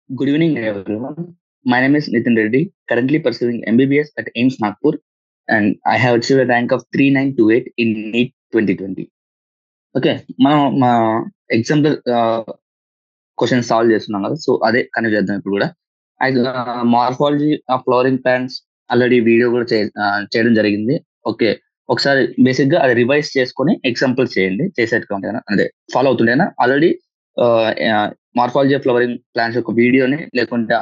Good evening, everyone. My name is Nitin Reddy, currently pursuing MBBS at AIMS Nagpur, and I have achieved a rank of 3928 in NEET 2020. Okay మనం మా example question solve చేస్తున్నాం కదా, so అదే connect చేద్దాం ఇప్పుడు కూడా. అయితే morphology of flowering plants already video కూడా చేయడం జరిగింది. ఓకే, ఒకసారి బేసిక్ గా అది రివైజ్ చేసుకొని ఎగ్జాంపుల్ చేయండి, చేసేట్టుగా ఉంటాయి అదే ఫాలో అవుతుండేనా. Already morphology of flowering plants యొక్క వీడియోని లేకుంటే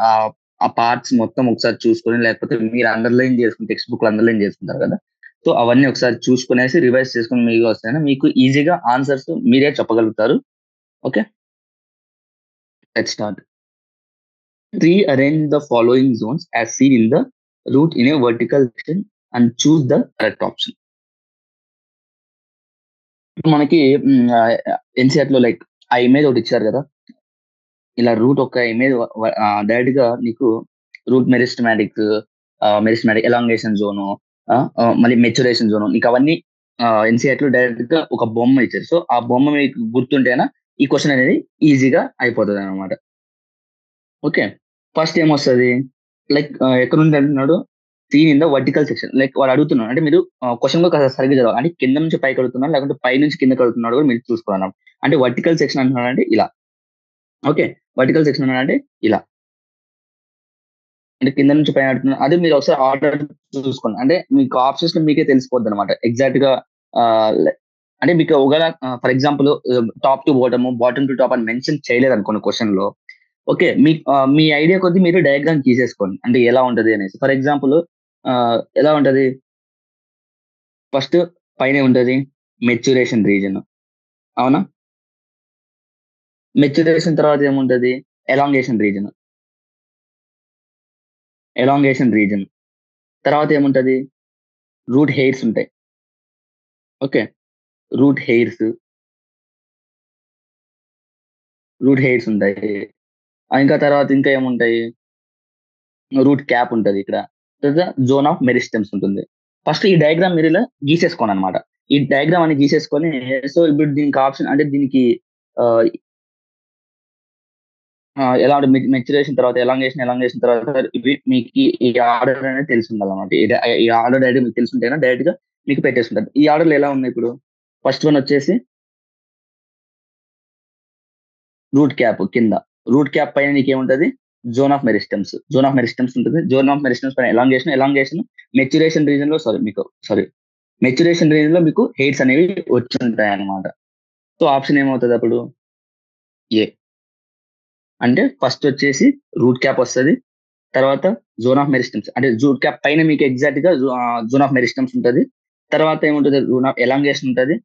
ఆ పార్ట్స్ మొత్తం ఒకసారి చూసుకొని, లేకపోతే మీరు అండర్లైన్ చేసుకుని టెక్స్ట్ బుక్ లో అండర్లైన్ చేసుకుంటారు కదా, సో అవన్నీ ఒకసారి చూసుకునేసి రివైజ్ చేసుకుని మీకు వస్తాయని మీకు ఈజీగా ఆన్సర్స్ మీరే చెప్పగలుగుతారు. Okay, let's start. Rearrange the following zones as seen in the route in a vertical section and choose the correct option. మనకి ఎన్సీఆర్ లో లైక్ ఆ ఇమేజ్ ఒకటి ఇచ్చారు కదా, ఇలా రూట్ ఒక ఇమేజ్ డైరెక్ట్ గా నీకు రూట్ మెరిస్టమాటిక్ ఎలాంగేషన్ జోను, మళ్ళీ మెచ్యురేషన్ జోను, నీకు అవన్నీ ఎన్సీఆర్ లో డైరెక్ట్ గా ఒక బొమ్మ ఇచ్చారు. సో ఆ బొమ్మ మీకు గుర్తుంటేనా ఈ క్వశ్చన్ అనేది ఈజీగా అయిపోతుంది అనమాట. ఓకే, ఫస్ట్ ఏమొస్తుంది, లైక్ ఎక్కడ నుండి అంటున్నాడు, seen in the vertical section. Like వాడు అడుగుతున్నాడు అంటే మీరు క్వశ్చన్ కూడా సరిగ్గా చదవాలి. అంటే కింద నుంచి పైకి అడుగుతున్నాడు, లేకుంటే పై నుంచి కిందకి అడుగుతున్నాడు కూడా మీరు చూసుకోవాలి. అంటే వర్టికల్ సెక్షన్ అంటున్నాడు అంటే ఇలా. ఓకే, వర్టికల్ సెక్షన్ అన్నాడంటే ఇలా, అంటే కింద నుంచి పైన అడుగుతున్నాడు. అదే మీరు ఒకసారి ఆర్డర్ చూసుకోండి, అంటే మీకు ఆప్షన్స్ మీకే తెలిసిపోద్ది అనమాట ఎగ్జాక్ట్ గా. అంటే మీకు ఒకవేళ for example top to bottom to top అని మెన్షన్ చేయలేదు అనుకోండి క్వశ్చన్ లో, ఓకే మీ ఐడియా కొద్దీ మీరు డయాగ్రామ్ తీసేసుకోండి, అంటే ఎలా ఉంటది అనేసి. ఫర్ ఎగ్జాంపుల్ ఎలా ఉంటది, ఫస్ట్ పైన ఉంటది మెచ్యురేషన్ రీజన్, అవునా. మెచ్యురేషన్ తర్వాత ఏముంటది, ఎలాంగేషన్ రీజన్. తర్వాత ఏముంటది, రూట్ హెయిర్స్ ఉంటాయి. ఓకే, రూట్ హెయిర్స్ ఉంటాయి. ఇంకా తర్వాత ఇంకా ఏముంటాయి, రూట్ క్యాప్ ఉంటది ఇక్కడ, తర్వాత జోన్ ఆఫ్ మెరిస్టమ్స్ ఉంటుంది. ఫస్ట్ ఈ డయాగ్రామ్ మీరు ఇలా గీసేసుకోండి అనమాట. ఈ డయాగ్రామ్ అని గీసేసుకొని, సో ఇప్పుడు దీనికి ఆప్షన్ అంటే దీనికి ఎలా మెచ్యురేషన్ తర్వాత ఎలాంగేషన్ తర్వాత ఇవి మీకు ఈ ఆర్డర్ అనేది తెలిసి ఉండాలన్నమాట. ఈ ఆర్డర్ డైరెక్ట్ మీకు తెలిసి ఉంటేనే డైరెక్ట్ గా మీకు పెట్టేస్తుంటారు. ఈ ఆర్డర్లు ఎలా ఉన్నాయి, ఇప్పుడు ఫస్ట్ వన్ వచ్చేసి రూట్ క్యాప్ కింద, రూట్ క్యాప్ పైన నీకు ఏముంటది, జోన్ ఆఫ్ మెరిస్టమ్స్ ఉంటుంది. జోన్ ఆఫ్ మెరిస్టమ్స్ పైన ఎలాంగేషన్ మెచ్యురేషన్ రీజన్ లో మెచ్యురేషన్ రీజన్ లో మీకు హెయిర్స్ అనేవి వచ్చి ఉంటాయి అన్నమాట. సో ఆప్షన్ ఏమవుతుంది అప్పుడు, ఏ. అంటే ఫస్ట్ వచ్చేసి రూట్ క్యాప్ వస్తుంది, తర్వాత జోన్ ఆఫ్ మెరిస్టమ్స్, అంటే రూట్ క్యాప్ పైన మీకు ఎగ్జాక్ట్ గా జోన్ ఆఫ్ మెరిస్టమ్స్ ఉంటుంది. తర్వాత ఏముంటుంది, జోన్ ఆఫ్ ఎలాంగేషన్ ఉంటుంది.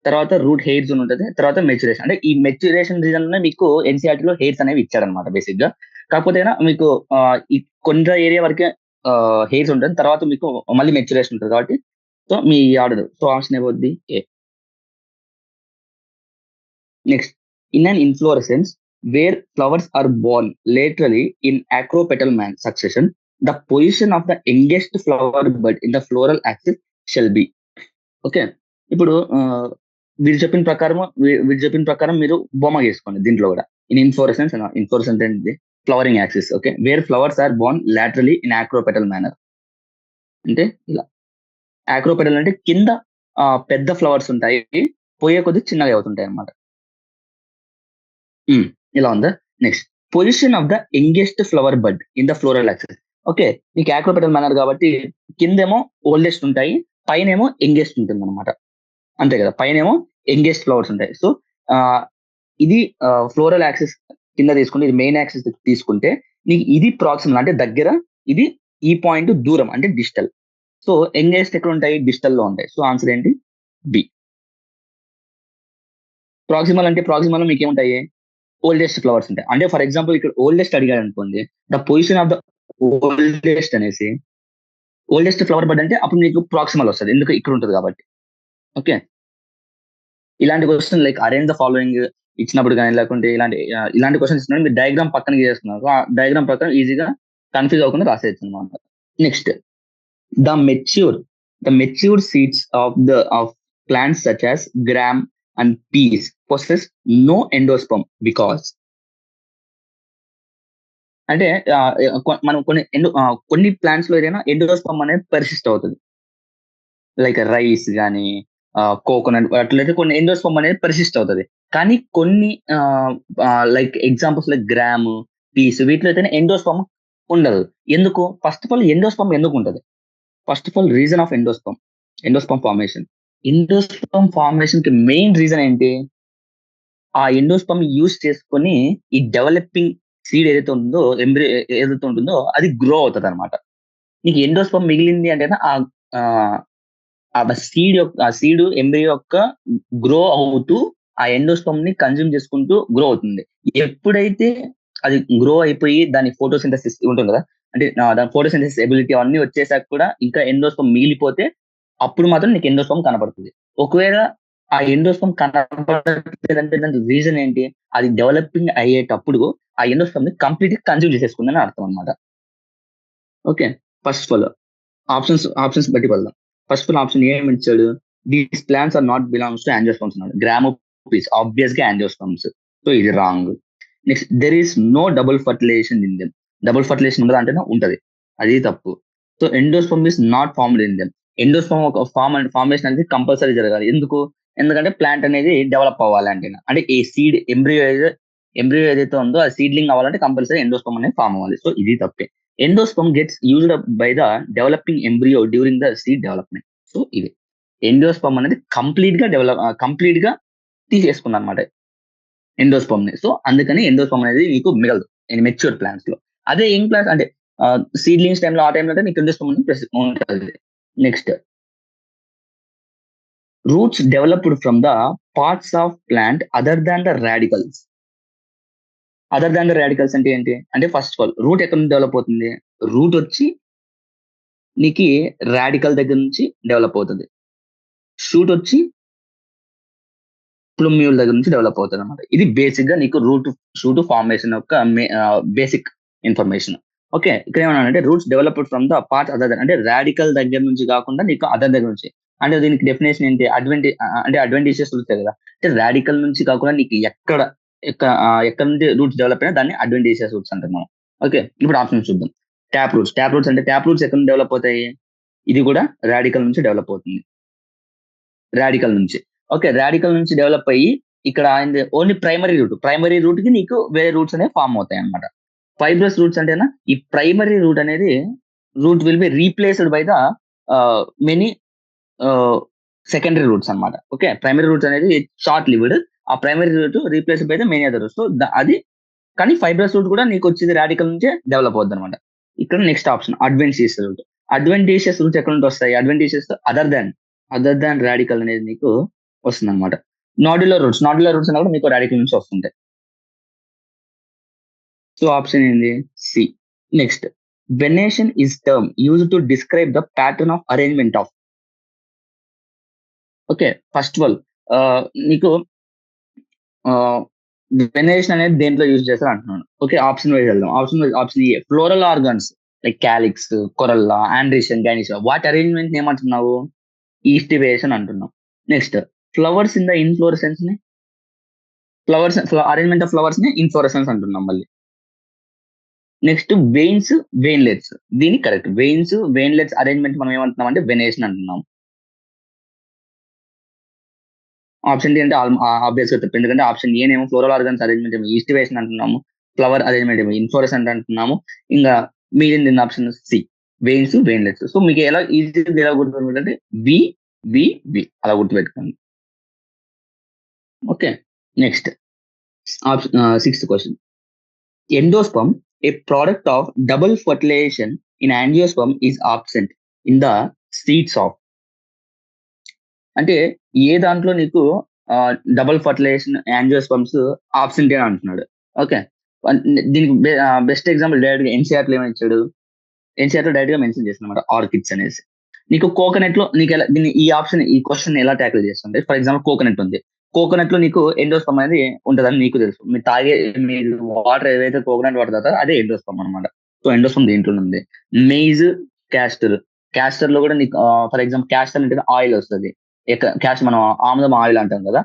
తర్వాత రూట్ హెయిర్ జోన్ ఉంటుంది. తర్వాత మెచ్యురేషన్, అంటే ఈ మెచ్యురేషన్ రీజన్ లో మీకు ఎన్సీఆర్టీ లో హెయిర్స్ అనేవి ఇచ్చారనమాట బేసిక్ గా. కాకపోతే మీకు ఈ కొంత ఏరియా వరకే హెయిర్స్ ఉంటుంది, తర్వాత మీకు మళ్ళీ మెచ్యురేషన్ ఉంటుంది కాబట్టి. సో మీ ఆర్డర్, సో ఆప్షన్ ఏమవుద్ది, A. Next, in an inflorescence where flowers are born laterally in acropetal succession, the position of the youngest flower bud in the floral axis shall be. Okay, ఇప్పుడు వీళ్ళు చెప్పిన ప్రకారం మీరు బొమ్మ చేసుకోండి దీంట్లో కూడా. ఇన్ ఇన్ఫ్లోరెసెన్స్ ఏంటి, flowering axis. Okay, where flowers are borne laterally in acropetal manner, అంటే ఇలా. ఆక్రోపెటల్ అంటే కింద పెద్ద ఫ్లవర్స్ ఉంటాయి, పోయే కొద్ది చిన్నగా అవుతుంటాయి అన్నమాట. ఇలా ఉందా. Next, position of the youngest flower bud in the floral axis. Okay, మీకు ఆక్రోపెటల్ మేనర్ కాబట్టి కిందేమో ఓల్డెస్ట్ ఉంటాయి, పైన ఏమో యంగెస్ట్ ఉంటుంది అనమాట. అంతే కదా, పైన ఏమో యంగెస్ట్ ఫ్లవర్స్ ఉంటాయి. సో ఇది ఫ్లోరల్ యాక్సిస్ కింద తీసుకుంటే, ఇది మెయిన్ యాక్సిస్ తీసుకుంటే నీకు ఇది ప్రాక్సిమల్ అంటే దగ్గర, ఇది ఈ పాయింట్ దూరం అంటే డిస్టల్. సో యంగెస్ట్ ఎక్కడ ఉంటాయి, డిస్టల్ లో ఉంటాయి. సో ఆన్సర్ ఏంటి, బి. ప్రాక్సిమల్ అంటే ప్రాక్సిమల్ లో మీకు ఏముంటాయి, ఓల్డెస్ట్ ఫ్లవర్స్ ఉంటాయి. అంటే ఫర్ ఎగ్జాంపుల్ ఇక్కడ ఓల్డెస్ట్ అడిగాడు అనుకోండి, the position of the oldest అనేసి, ఓల్డెస్ట్ ఫ్లవర్ బడ్ అంటే అప్పుడు మీకు ప్రాక్సిమల్ వస్తుంది, ఎందుకు ఇక్కడ ఉంటుంది కాబట్టి. ఓకే, ఇలాంటి question like arrange the following ఇచ్చినప్పుడు కానీ, లేకుంటే ఇలాంటి క్వశ్చన్స్ ఇచ్చినప్పుడు మీరు డయాగ్రామ్ పక్కన చేస్తున్నారు, ఆ డయాగ్రామ్ ప్రకారం ఈజీగా కన్ఫ్యూజ్ అవ్వకుండా రాసేయచ్చు అనమాట. Next, the mature seeds of plants such as gram and peas possess no endosperm because అంటే మనం కొన్ని ప్లాంట్స్ లో ఏదైనా ఎండోస్పర్మ్ అనేది పర్సిస్ట్ అవుతుంది. లైక్ రైస్ గానీ, కోకోనట్ అట్లయితే కొన్ని ఎండోస్పర్మ్ అనేది పర్సిస్ట్ అవుతది. కానీ కొన్ని like examples like gram, peas వీటిలో అయితేనే ఎండోస్పర్మ్ ఉండదు. ఎందుకు? ఫస్ట్ ఆఫ్ ఆల్ ఎండోస్పర్మ్ ఎందుకుంటది? First of all reason of endosperm formation. Endosperm formation కి మెయిన్ రీజన్ ఏంటి? ఆ ఎండోస్పర్మ్ యూజ్ చేసుకొని ఈ డెవలపింగ్ సీడ్ ఏదైతే ఉందో ఏదైతే ఉంటుందో అది గ్రో అవుతదనమాట. నీకు ఎండోస్పర్మ్ మిగిలింది అంటేనే ఆహ్, ఆ సీడ్ ఎంబ్రియో యొక్క గ్రో అవుతూ ఆ ఎండోస్పర్మ్ ని కన్జ్యూమ్ చేసుకుంటూ గ్రో అవుతుంది. ఎప్పుడైతే అది గ్రో అయిపోయి దాని ఫోటోసింథసిస్ ఉంటుంది కదా! అంటే దాని ఫోటోసింథసిస్ ఎబిలిటీ అవన్నీ వచ్చేసాక కూడా ఇంకా ఎండోస్పర్మ్ మిగిలిపోతే అప్పుడు మాత్రం నీకు ఎండోస్పర్మ్ కనపడుతది. ఒకవేళ ఆ ఎండోస్పర్మ్ కనపడట్లేదంటే దానికి రీజన్ ఏంటి? అది డెవలపింగ్ అయ్యేటప్పుడు ఆ ఎండోస్పర్మ్‌ని కంప్లీట్‌గా కన్జ్యూమ్ చేసేసుకుందని అర్థం అన్నమాట. Okay. First of all options బట్టి వెళ్దాం. First of all option A ఏమిచ్చాడు? These plants are not belongs to angiosperms అన్నాడు. గ్రామోపీస్ ఆబ్వియస్‌గా యాంజియోస్పెర్మ్స్. సో ఇది wrong. Next there is no double fertilization in them. Double fertilization ఉండదా అంటేనే ఉంటది. అది తప్పు. So endosperm is not formed in them. Endosperm ఒక ఫార్మేషన్ అనేది కంపల్సరీ జరగాలి. ఎందుకు? ఎందుకంటే ప్లాంట్ అనేది డెవలప్ అవ్వాలంటేనా. అంటే ఈ సీడ్ ఎంబ్రియో ఏదైతే ఉందో ఆ సీడ్లింగ్ అవ్వాలంటే కంపల్సరీ ఎండోస్పెర్మ్ అనేది ఫార్మ్ అవ్వాలి. సో ఇది తప్పే. Endosperm gets used up by the developing embryo during the seed development. So ఇది. ఎండోస్పర్మ్ అనేది కంప్లీట్ గా తీసేసుకుందనమాట ఎండోస్పర్మ్‌ని. సో అందుకని ఎండోస్పర్మ్ అనేది నీకు మిగలదు. మెచ్యూర్ ప్లాంట్స్ లో. అదే యంగ్ ప్లాంట్స్ అంటే సీడ్లింగ్స్ టైమ్‌లో ఆ టైమ్‌లో అంటే నీకు ఎండోస్పర్మ్ అనేది ఉంటది. Next roots developed from the parts of plant other than the radicals. Other than the radicals అంటే ఏంటి? అంటే ఫస్ట్ ఆఫ్ ఆల్ రూట్ ఎక్కడి నుంచి డెవలప్ అవుతుంది? రూట్ వచ్చి నీకి రాడికల్ దగ్గర నుంచి డెవలప్ అవుతది. షూట్ వచ్చి ప్లూమ్యూల్ దగ్గర నుంచి డెవలప్ అవుతదనమాట. ఇది బేసిక్‌గా నీకు షూట్ ఫార్మేషన్ యొక్క బేసిక్ ఇన్ఫర్మేషన్. ఓకే. ఇక్కడ ఏమన్నానంటే roots developed from the part other than అంటే రాడికల్ దగ్గర నుంచి కాకుండా నీకు అదర్ దగ్గర నుంచి. అంటే దీనికి డెఫినిషన్ ఏంటి? అంటే అడ్వాంటేజెస్ ఉంటాయి కదా! అంటే రాడికల్ నుంచి కాకుండా నీకు ఎక్కడ నుండి రూట్స్ డెవలప్ అయినా దాన్ని అడ్వాంటేజియస్ రూట్స్ అంటాం మనం. ఓకే. ఇప్పుడు ఆప్షన్స్ చూద్దాం. ట్యాప్ రూట్స్ ఎక్కడి నుంచి డెవలప్ అవుతాయి? ఇది కూడా రాడికల్ నుంచి డెవలప్ అవుతుంది. రాడికల్ నుంచి. ఓకే. రాడికల్ నుంచి డెవలప్ అయ్యి ఇక్కడ ఆయనది ఓన్లీ ప్రైమరీ రూట్. ప్రైమరీ రూట్‌కి నీకు వేరే రూట్స్ అనేవి ఫార్మ్ అవుతాయన్నమాట. ఫైబ్రస్ రూట్స్ అంటేనా ఈ ప్రైమరీ రూట్ అనేది will be replaced by the many ah, secondary roots అన్నమాట. ఓకే. ప్రైమరీ రూట్స్ అనేది షార్ట్ లివ్డ్. ఆ primary root replaced by the many other roots. So, అది కానీ ఫైబ్రస్ రూట్ కూడా నీకొచ్చేది రాడికల్ నుంచే డెవలప్ అవుద్దన్నమాట. ఇక్కడ నెక్స్ట్ ఆప్షన్ అడ్వెంటిషియస్ రూట్. అడ్వెంటిషియస్ రూట్స్ ఎక్కడి నుంచి వస్తాయి? అడ్వెంటిషియస్ అదర్ దాన్ రాడికల్ అనేది నీకు వస్తుందన్నమాట. నాడ్యులర్ రూట్స్ అన్నా కూడా మీకు రాడికల్ నుంచి వస్తుంటాయి. సో ఆప్షన్ ఏంది? C. Next venation is term used to describe the pattern of arrangement of okay. First of all నీకు ఆహ్, వెనరేషన్ అనేది దేంట్లో యూజ్ చేస్తారు అంటున్నాను. ఓకే. ఆప్షన్ వైస్ వెళ్దాం. Option A floral organs like calyx, corolla, androecium, gynoecium వాటి అరేంజ్‌మెంట్‌ని ఏమంటున్నావు? ఈస్టివేషన్ అంటున్నాం. నెక్స్ట్ ఫ్లవర్స్ ఇన్ ద ఇన్‌ఫ్లోరెసెన్స్‌ని అరేంజ్‌మెంట్ ఆఫ్ ఫ్లవర్స్‌ని ఇన్‌ఫ్లోరెసెన్స్ అంటున్నాం మళ్ళీ. నెక్స్ట్ వెయిన్లెట్స్ దీన్ని కరెక్ట్. వెయిన్లెట్స్ అరేంజ్‌మెంట్ మనం ఏమంటున్నాం అంటే వెనేషన్ అంటున్నాం. ఆప్షన్ డి అంటే ఆబ్వియస్‌గా తప్పు. ఎందుకంటే ఆప్షన్ ఏ నేమో ఫ్లోరల్ ఆర్గాన్స్ అరేంజ్‌మెంట్ ఏమో ఈస్టివేషన్ అంటున్నాము. ఫ్లవర్ అరేంజ్‌మెంట్ ఏమో ఇన్‌ఫ్లోరెసెంట్ అంటున్నాము. ఇంగా మిగిలింది ఆప్షన్ సి. వెయిన్లెట్స్. సో మీకు ఈజీగా ఎలా గుర్తుపెట్టుకుంటే వి, వి, వి అలా గుర్తుపెట్టుకోండి. Okay. Next sixth question. Endosperm a product of double fertilization in angiosperm is absent in the seeds of అంటే ఏ దాంట్లో నీకు డబుల్ ఫర్టిలైజేషన్ యాంజియోస్పర్మ్స్ ఆబ్సెంట్ అని అంటున్నాడు. ఓకే. దీనికి బెస్ట్ ఎగ్జాంపుల్ డైరెక్ట్‌గా ఎన్‌సీఈఆర్‌లో ఏమని ఇచ్చాడు? ఎన్‌సీఈఆర్‌లో డైరెక్ట్‌గా మెన్షన్ చేసిందన్నమాట ఆర్కిడ్స్ అనేసి. నీకు కోకోనట్‌లో ఈ క్వెషన్ ఎలా టాకిల్ చేస్తుంటే ఫర్ ఎగ్జాంపుల్ కోకోనట్ ఉంది. కోకోనట్‌లో నీకు ఎండోస్పర్మ్ అనేది ఉంటదని నీకు తెలుసు. మీరు వాటర్ ఏదైతే కోకోనట్ వాటర్ తాగుతారో అదే ఎండోస్పర్మ్ అన్నమాట. సో ఎండోస్పర్మ్ దీంట్లోనే ఉంది. Maize, castor. క్యాస్టర్‌లో కూడా నీకు ఫర్ ఎగ్జాంపుల్ క్యాస్టర్ అంటే ఆయిల్ వస్తది. మనం ఆముదం ఆయిల్ అంటాం కదా!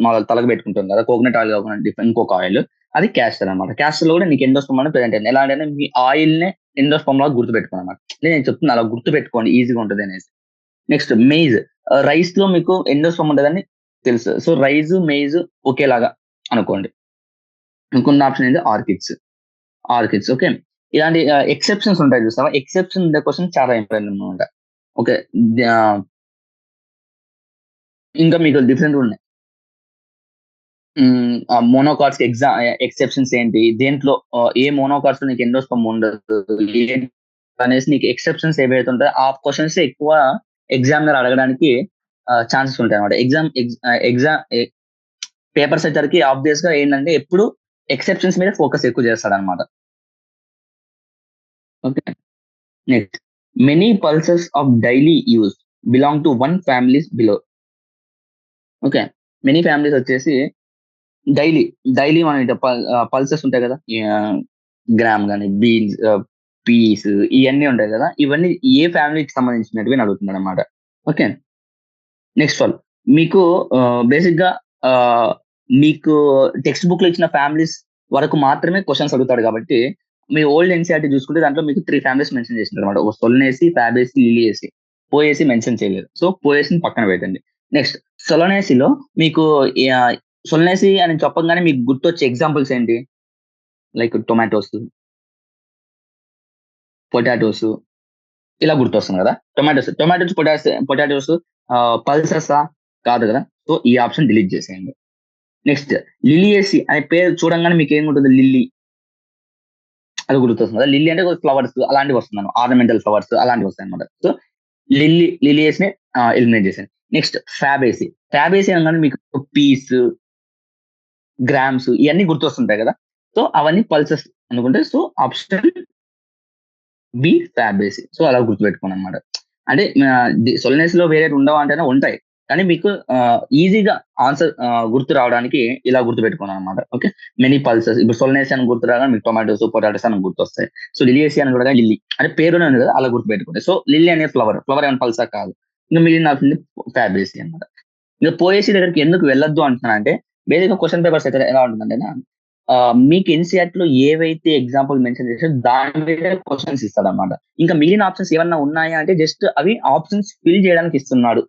మన తలకు పెట్టుకుంటాం కదా! కోకోనట్ ఆయిల్ కాకుండా ఇంకొక ఆయిల్. అది క్యాస్టర్ అనమాట. క్యాస్టర్ లో కూడా నీకు ఎండోస్పర్మ్ అని ప్రెజెంట్ అయింది. ఎలా అంటే మీ ఆయిల్ నే ఎండోస్పర్మ్ లాగా గుర్తుపెట్టుకోండి అనమాట. నేను చెప్తున్నా అలా గుర్తుపెట్టుకోండి, ఈజీగా ఉంటుంది అనేసి. Next maize. రైస్ లో మీకు ఎండోస్పర్మ్ ఉంటుందని తెలుసు. సో రైస్ మెయిజ్ ఒకేలాగా అనుకోండి. ఇంకొన్న ఆప్షన్ ఏంటి, ఆర్కిడ్స్. ఓకే. ఇలాంటి ఎక్సెప్షన్స్ ఉంటాయి చూస్తావా, ఎక్సెప్షన్ కోసం చాలా ఇంపార్టెంట్ అనమాట. ఓకే. ఇంకా మీకు డిఫరెంట్ ఉన్నాయి. మోనోకాట్స్ ఎక్సెప్షన్స్ ఏంటి, దేంట్లో ఏ మోనోకాట్స్ నీకు ఎండోస్పర్మ్ ఉండదు ఏంటి అనేసి నీకు ఎక్సెప్షన్స్ ఏవైతే ఉంటాయో ఆ క్వశ్చన్స్ ఎక్కువ ఎగ్జామినర్ అడగడానికి ఛాన్సెస్ ఉంటాయి అనమాట. ఎగ్జామ్ పేపర్స్ వచ్చరికి ఆబ్వియస్ గా ఏంటంటే ఎప్పుడు ఎక్సెప్షన్స్ మీద ఫోకస్ ఎక్కువ చేస్తాడు అనమాట. Okay. Next, many pulses of daily use belong to one families below. Okay. Many families వచ్చేసి డైలీ డైలీ మన పల్సెస్ ఉంటాయి కదా, గ్రామ్ కానీ బీన్స్, పీస్, ఇవన్నీ ఉంటాయి కదా, ఇవన్నీ ఏ ఫ్యామిలీకి సంబంధించినవి అని అడుగుతున్నాడు అనమాట. ఓకే. నెక్స్ట్ వన్, మీకు బేసిక్ గా ఆ, మీకు టెక్స్ట్ బుక్ లో ఇచ్చిన ఫ్యామిలీస్ వరకు మాత్రమే క్వశ్చన్స్ అడుగుతాడు కాబట్టి మీ ఓల్డ్ ఎన్సీఆర్టీ చూసుకుంటే దాంట్లో మీకు 3 ఫ్యామిలీస్ మెన్షన్ చేసింటారు అనమాట. ఒక సొలనేసి, ఫ్యాబేసి, లిలియేసి. పోయేసి మెన్షన్ చేయలేదు. సో పోయేసిని పక్కన పెట్టండి. నెక్స్ట్, సొలనేసిలో మీకు సొలనేసి అని చెప్పగానే మీకు గుర్తొచ్చే ఎగ్జాంపుల్స్ ఏంటి, లైక్ టొమాటోస్, పొటాటోస్, ఇలా గుర్తొస్తుంది కదా. టొమాటోస్ పొటాటోస్ పల్సెసా, కాదు కదా. సో ఈ ఆప్షన్ డిలీట్ చేసేయండి. నెక్స్ట్, లిలియేసి అనే పేరు చూడంగానే మీకు ఏముంటుంది, లిల్లీ అది గుర్తొస్తుంది కదా. లిల్లీ అంటే ఫ్లవర్స్ అలాంటివి వస్తున్నాను, ఆర్నమెంటల్ ఫ్లవర్స్ అలాంటివి వస్తాయి అనమాట. సో లిలియేస్ ని ఎలిమినేట్ చేశాను. నెక్స్ట్, ఫ్యాబేసి అనగానే మీకు పీస్, గ్రామ్స్ ఇవన్నీ గుర్తొస్తుంటాయి కదా. సో అవన్నీ పల్సెస్ అనుకుంటే so option B Fabaceae. So అలా గుర్తుపెట్టుకోండి అనమాట. అంటే సొలనేస్ లో వేరే ఉండవు అంటేనే ఉంటాయి, కానీ మీకు ఈజీగా ఆన్సర్ గుర్తు రావడానికి ఇలా గుర్తు పెట్టుకున్నాను అనమాట. ఓకే. మెనీ పల్సెస్, ఇప్పుడు సొలనేసి అని గుర్తు రాగా మీకు టొమాటోస్, పొటాటోస్ అని గుర్తొస్తాయి. సో లిలియేసి అని కూడా లిల్లీ అంటే పేరునే ఉంది కదా, అలా గుర్తు పెట్టుకోండి. సో లిల్లీ అనే ఫ్లవర్ ఏమైనా పల్సా కాదు. ఇంకా మిగిలిన ఆప్షన్ ఫ్యాబేసి అనమాట. ఇంకా పోయేసి దగ్గరికి ఎందుకు వెళ్ళొద్దు అంటున్నా అంటే, బేసిక్గా క్వశ్చన్ పేపర్స్ అయితే ఎలా ఉంటుందంటే మీకు ఎన్సీఆర్టీ లో ఏవైతే ఎగ్జాంపుల్ మెన్షన్ చేసారో దాని మీద క్వశ్చన్స్ ఇస్తాడు అనమాట. ఇంకా మిగిలిన ఆప్షన్స్ ఏమన్నా ఉన్నాయా అంటే జస్ట్ అవి ఆప్షన్స్ ఫిల్ చేయడానికి ఇస్తున్నాడు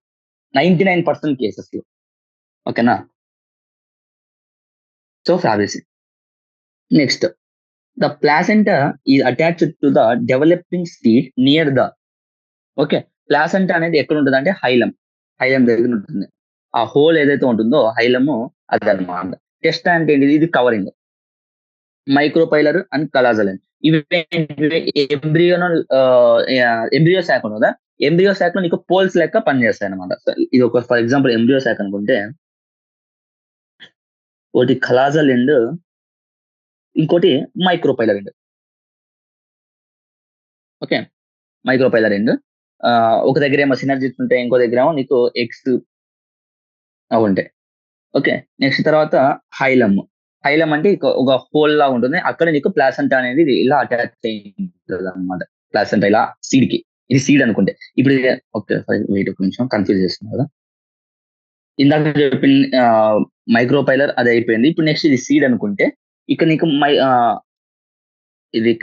99% కేసెస్ లో. ఓకేనా. So Fabaceae. Next, the placenta is attached to the developing seed near the. Okay. Placenta అనేది ఎక్కడ ఉంటుంది అంటే హైలం దగ్గర ఉంటుంది. ఆ హోల్ ఏదైతే ఉంటుందో హైలము అదనమాట. టెస్ట్ అంటే ఏంటిది, ఇది కవరింగ్. మైక్రోపైలర్ అండ్ కలాజలిన్ ఇవి ఎంబ్రియోనల్ ఎంబ్రియో శాఖ ఉంది కదా. ఎంబ్రియో శాఖలో నీకు పోల్స్ లెక్క పనిచేస్తాయి అనమాట. ఇది ఒక ఫర్ ఎగ్జాంపుల్ ఎంబ్రియో శాఖ అనుకుంటే ఒకటి కలాజలిన్, ఇంకోటి మైక్రోపైలర్. ఓకే. మైక్రోపైలర్ ఒక దగ్గర ఏమో సినర్జిస్ ఉంటాయి, ఇంకో దగ్గర ఏమో నీకు ఎక్స్ అవి ఉంటాయి. ఓకే. నెక్స్ట్ తర్వాత హైలమ్. హైలమ్ అంటే ఒక హోల్ లా ఉంటుంది, అక్కడ నీకు ప్లాసెంటా అనేది ఇలా అటాచ్ అయింది అనమాట. ప్లాసెంటా ఇలా సీడ్ కి, ఇది సీడ్ అనుకుంటే. ఇప్పుడు ఓకే వెయిట్ ఒక నిమిషం, కన్ఫ్యూజ్ చేస్తున్నా కదా. ఇందాక చెప్పిన మైక్రోపైలర్ అది అయిపోయింది. ఇప్పుడు నెక్స్ట్ ఇది సీడ్ అనుకుంటే ఇక్కడ నీకు ఇది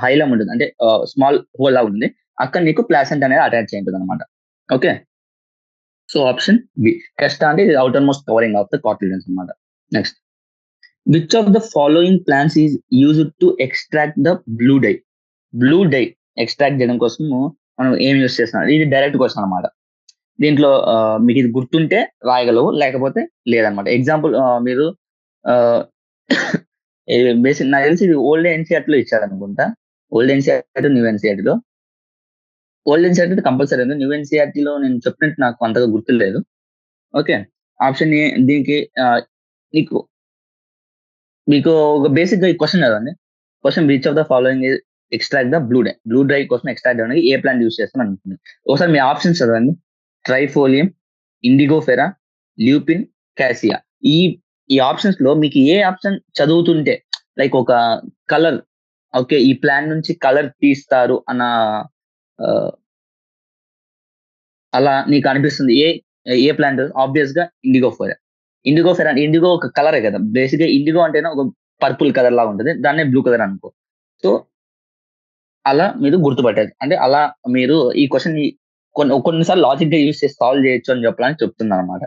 హైలమ్ ఉంటుంది, అంటే స్మాల్ హోల్ లా ఉంటుంది, అక్కడ నీకు ప్లాసెంటా అనేది అటాచ్ అయి ఉంటుంది అనమాట. Okay. So option B testa అంటే ఇది outermost covering of the కార్టిలెన్స్ అనమాట. Next, which of the following plants is used to extract the blue dye extract చేయడం కోసం మనం ఏం యూజ్ చేస్తున్నాం, ఇది డైరెక్ట్ క్వశ్చన్ అనమాట. దీంట్లో మీకు ఇది గుర్తుంటే రాయగలవు, లేకపోతే లేదనమాట. ఎగ్జాంపుల్ మీరు బేసిక్ నాకు తెలిసి ఇది ఓల్డ్ ఎన్సీఆర్టీ లో ఇచ్చారు అనుకుంటా. ఓల్డ్ ఎన్సీఆర్టీ, న్యూ ఎన్సీఆర్టీలో. ఓల్డ్ ఎన్సీఆర్టీ కంపల్సరీ ఉంది, న్యూ ఎన్సీఆర్టీలో నేను చెప్పినట్టు నాకు అంతగా గుర్తులేదు. ఓకే. ఆప్షన్ ఏ దీనికి నీకు మీకు ఒక బేసిక్ గా ఈ క్వశ్చన్ చదవండి. Question, which of the following extract the blow dry కోసం ఎక్స్ట్రాక్ట్ చేయడానికి ఏ ప్లాంట్ యూస్ చేస్తాను అనుకుంటుంది. ఒకసారి మీ ఆప్షన్స్ చదవండి. ట్రైఫోలియం, ఇండిగోఫెరా, ల్యూపిన్, క్యాసియా. ఈ ఈ ఆప్షన్స్ లో మీకు ఏ ఆప్షన్ చదువుతుంటే లైక్ ఒక కలర్, ఓకే ఈ ప్లాంట్ నుంచి కలర్ తీస్తారు అన్న ఆ, అలా నీకు అనిపిస్తుంది ఏ ఏ ప్లాంట్, ఆబ్వియస్ గా ఇండిగోఫెరా. ఇండిగో ఒక కలరే కదా. బేసిక్ గా ఇండిగో అంటేనే ఒక పర్పుల్ కలర్ లాగా ఉంటుంది, దాన్నే బ్లూ కలర్ అనుకో. సో అలా మీరు గుర్తుపట్టేది. అంటే అలా మీరు ఈ క్వెషన్ కొన్నిసార్లు లాజిక్‌గా యూజ్ చేసి సాల్వ్ చేయొచ్చు అని చెప్పడానికి చెప్తున్నానన్నమాట.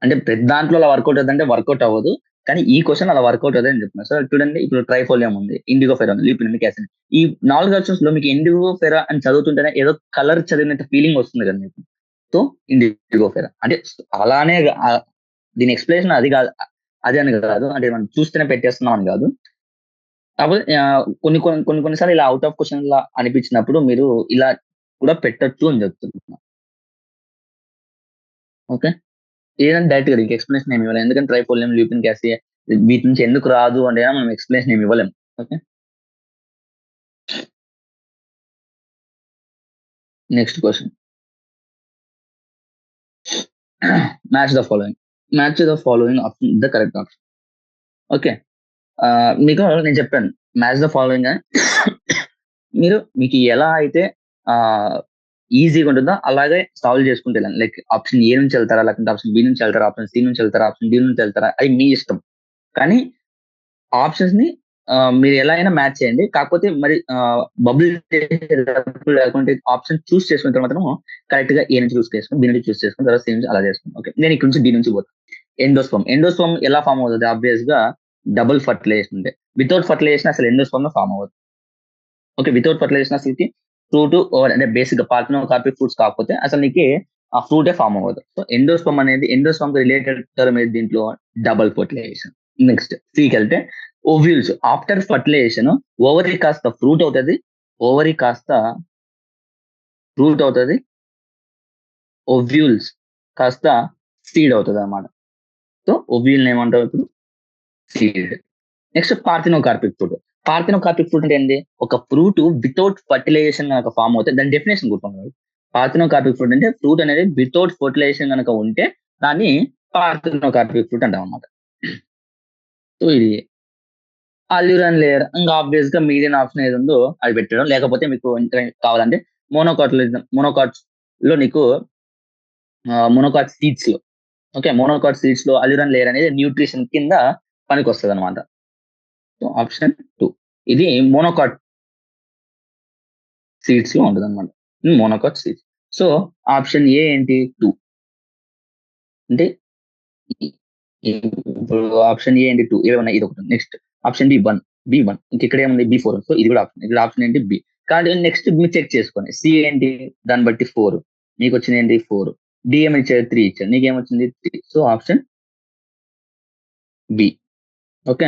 అంటే ప్రతి దాంట్లో అలా వర్కౌట్ అవుతుందంటే వర్కౌట్ అవ్వదు. కానీ ఈ క్వెషన్ అలా వర్కౌట్ అవుతదని చెప్తున్నా. సో చూడండి, ఇప్పుడు ట్రైఫోలియం ఉంది, ఇండిగో ఫెరా ఉంది, లిపినిక్ యాసిడ్. ఈ 4 ఆప్షన్స్‌లో మీకు ఇండిగో ఫెరా అని చదువుతుంటేనే ఏదో కలర్ చదివినట్టు ఫీలింగ్ వస్తుంది కదా మీకు. సో ఇండిగో ఫెరా అంటే అలానే దీని ఎక్స్‌ప్లనేషన్ అది కాదు. అది అని కాదు. అంటే మనం చూస్తేనే పెట్టేస్తున్నాం అని కాదు. కాకపోతే కొన్ని సార్లు ఇలా ఔట్ ఆఫ్ క్వెషన్‌లా అనిపించినప్పుడు మీరు ఇలా కూడా పెట్టొచ్చు అని చెప్తున్నా. ఓకే. ఏదంటే డైరెక్ట్‌గా దీనికి ఎక్స్‌ప్లనేషన్ ఏమి ఇవ్వలేం. ఎందుకంటే ట్రైఫోలియం, ల్యూపిన్ యాసిడ్ వీటి నుంచి ఎందుకు రాదు అంటే మనం ఎక్స్‌ప్లనేషన్ ఏమి ఇవ్వలేం. Okay. Next question. Match the following. Match the following option the correct option. Okay. మీకు నేను చెప్పాను. మ్యాచ్ ద ఫాలోయింగ్ అని మీకు ఎలా అయితే ఆహ్, ఈజీగా ఉంటుందో అలాగే సాల్వ్ చేసుకుంటూ వెళ్ళండి. లైక్ ఆప్షన్ ఏ నుంచి వెళ్తారా? లేకుంటే ఆప్షన్ బి నుంచి వెళ్తారా? ఆప్షన్ సి నుంచి వెళ్తారా? ఆప్షన్ డి నుంచి వెళ్తారా? అది మీ ఇష్టం. కానీ ఆప్షన్స్‌ని మీరు ఎలా అయినా మ్యాచ్ చేయండి. కాకపోతే మరి బబుల్ చేసేటప్పుడు లేకుంటే ఆప్షన్ చూస్ చేసుకున్న తర్వాత మాత్రం కరెక్ట్‌గా ఏ నుంచి చూస్ చేసుకొని, బి నుంచి చూస్ చేసుకొని, తర్వాత సి నుంచి అలా చేసుకోండి. ఓకే. నేను ఇక్కడ నుంచి డి నుంచి పోతా. ఎండోస్పర్మ్. ఎండోస్పర్మ్ ఎలా ఫార్మ్ అవుతది? ఆబ్వియస్‌గా డబుల్ ఫర్టిలైజేషన్ ఉంటే. వితౌట్ ఫర్టిలైజేషన్ అసలు ఎండోస్పర్మ్ ఫార్మ్ అవ్వదు. ఓకే. వితౌట్ ఫర్టిలైజేషన్ అసలకి ఫ్రూట్ అంటే బేసిక్‌గా పార్థెనోకార్పిక్ ఫ్రూట్స్ కాకపోతే అసలు నీకి ఆ ఫ్రూటే ఫార్మ్ అవ్వదు. సో ఎండోస్పర్మ్ అనేది ఎండోస్పర్మ్‌కి రిలేటెడ్ టర్మ్ ఏది దీంట్లో డబుల్ ఫర్టిలైజేషన్. నెక్స్ట్ సికెళ్తే ఓవ్యూల్స్. ఆఫ్టర్ ఫర్టిలైజేషన్ ఓవరీ కాస్త ఫ్రూట్ అవుతది. ఓవరీ కాస్త ఫ్రూట్ అవుతది. ఓవ్యూల్స్ కాస్త సీడ్ అవుతదన్నమాట. సో ఓవ్యూల్‌ని ఏమంటాం ఇప్పుడు? Seed. Next parthenocarpic fruit. Parthenocarpic fruit అంటే ఏంది? ఒక ఫ్రూట్ వితౌట్ ఫర్టిలైజేషన్ గనక ఫార్మ్ అవుతే దాని డెఫినిషన్ గుర్తుండాలి. పార్థెనోకార్పిక్ ఫ్రూట్ అంటే ఫ్రూట్ అనేది వితౌట్ ఫర్టిలైజేషన్ గనక ఉంటే దాన్ని పార్థెనోకార్పిక్ ఫ్రూట్ అంటామన్నమాట. సో ఇది అల్యూరన్ లేయర్. ఇంకా ఆబ్వియస్‌గా మీడియన్ ఆప్షన్ ఏది ఉందో అది పెట్టడం. లేకపోతే మీకు ఇంకా కావాలంటే మోనోకాట్స్‌లో నీకు మోనోకాట్ సీడ్స్‌లో ఓకే. మోనోకాట్ సీడ్స్‌లో అల్యూరన్ లేయర్ అనేది న్యూట్రిషన్ కింద పనికొస్తదన్నమాట. సో ఆప్షన్ 2 ఇది మోనోకాట్ సీడ్స్‌లో ఉంటదన్నమాట. Monocot seeds. So option A ఏంటి? 2 అంటే ఇ ఇప్పుడు ఆప్షన్ ఏ ఏంటి? 2 ఏవన్నా ఇదొకటి. నెక్స్ట్ ఆప్షన్ బి 1, బి 1 ఇక్కడ ఏముంది? బి 4. సో ఇది కూడా ఆప్షన్. ఇక్కడ ఆప్షన్ ఏంటి? బి. కానీ నెక్స్ట్ మీరు చెక్ చేసుకోండి. సి ఏంటి? దాన్ని బట్టి 4. మీకొచ్చింది ఏంటి? 4. డి ఏమి ఇచ్చాడు? 3 ఇచ్చాడు. నీకేమొచ్చింది? 3. So option B. ఓకే.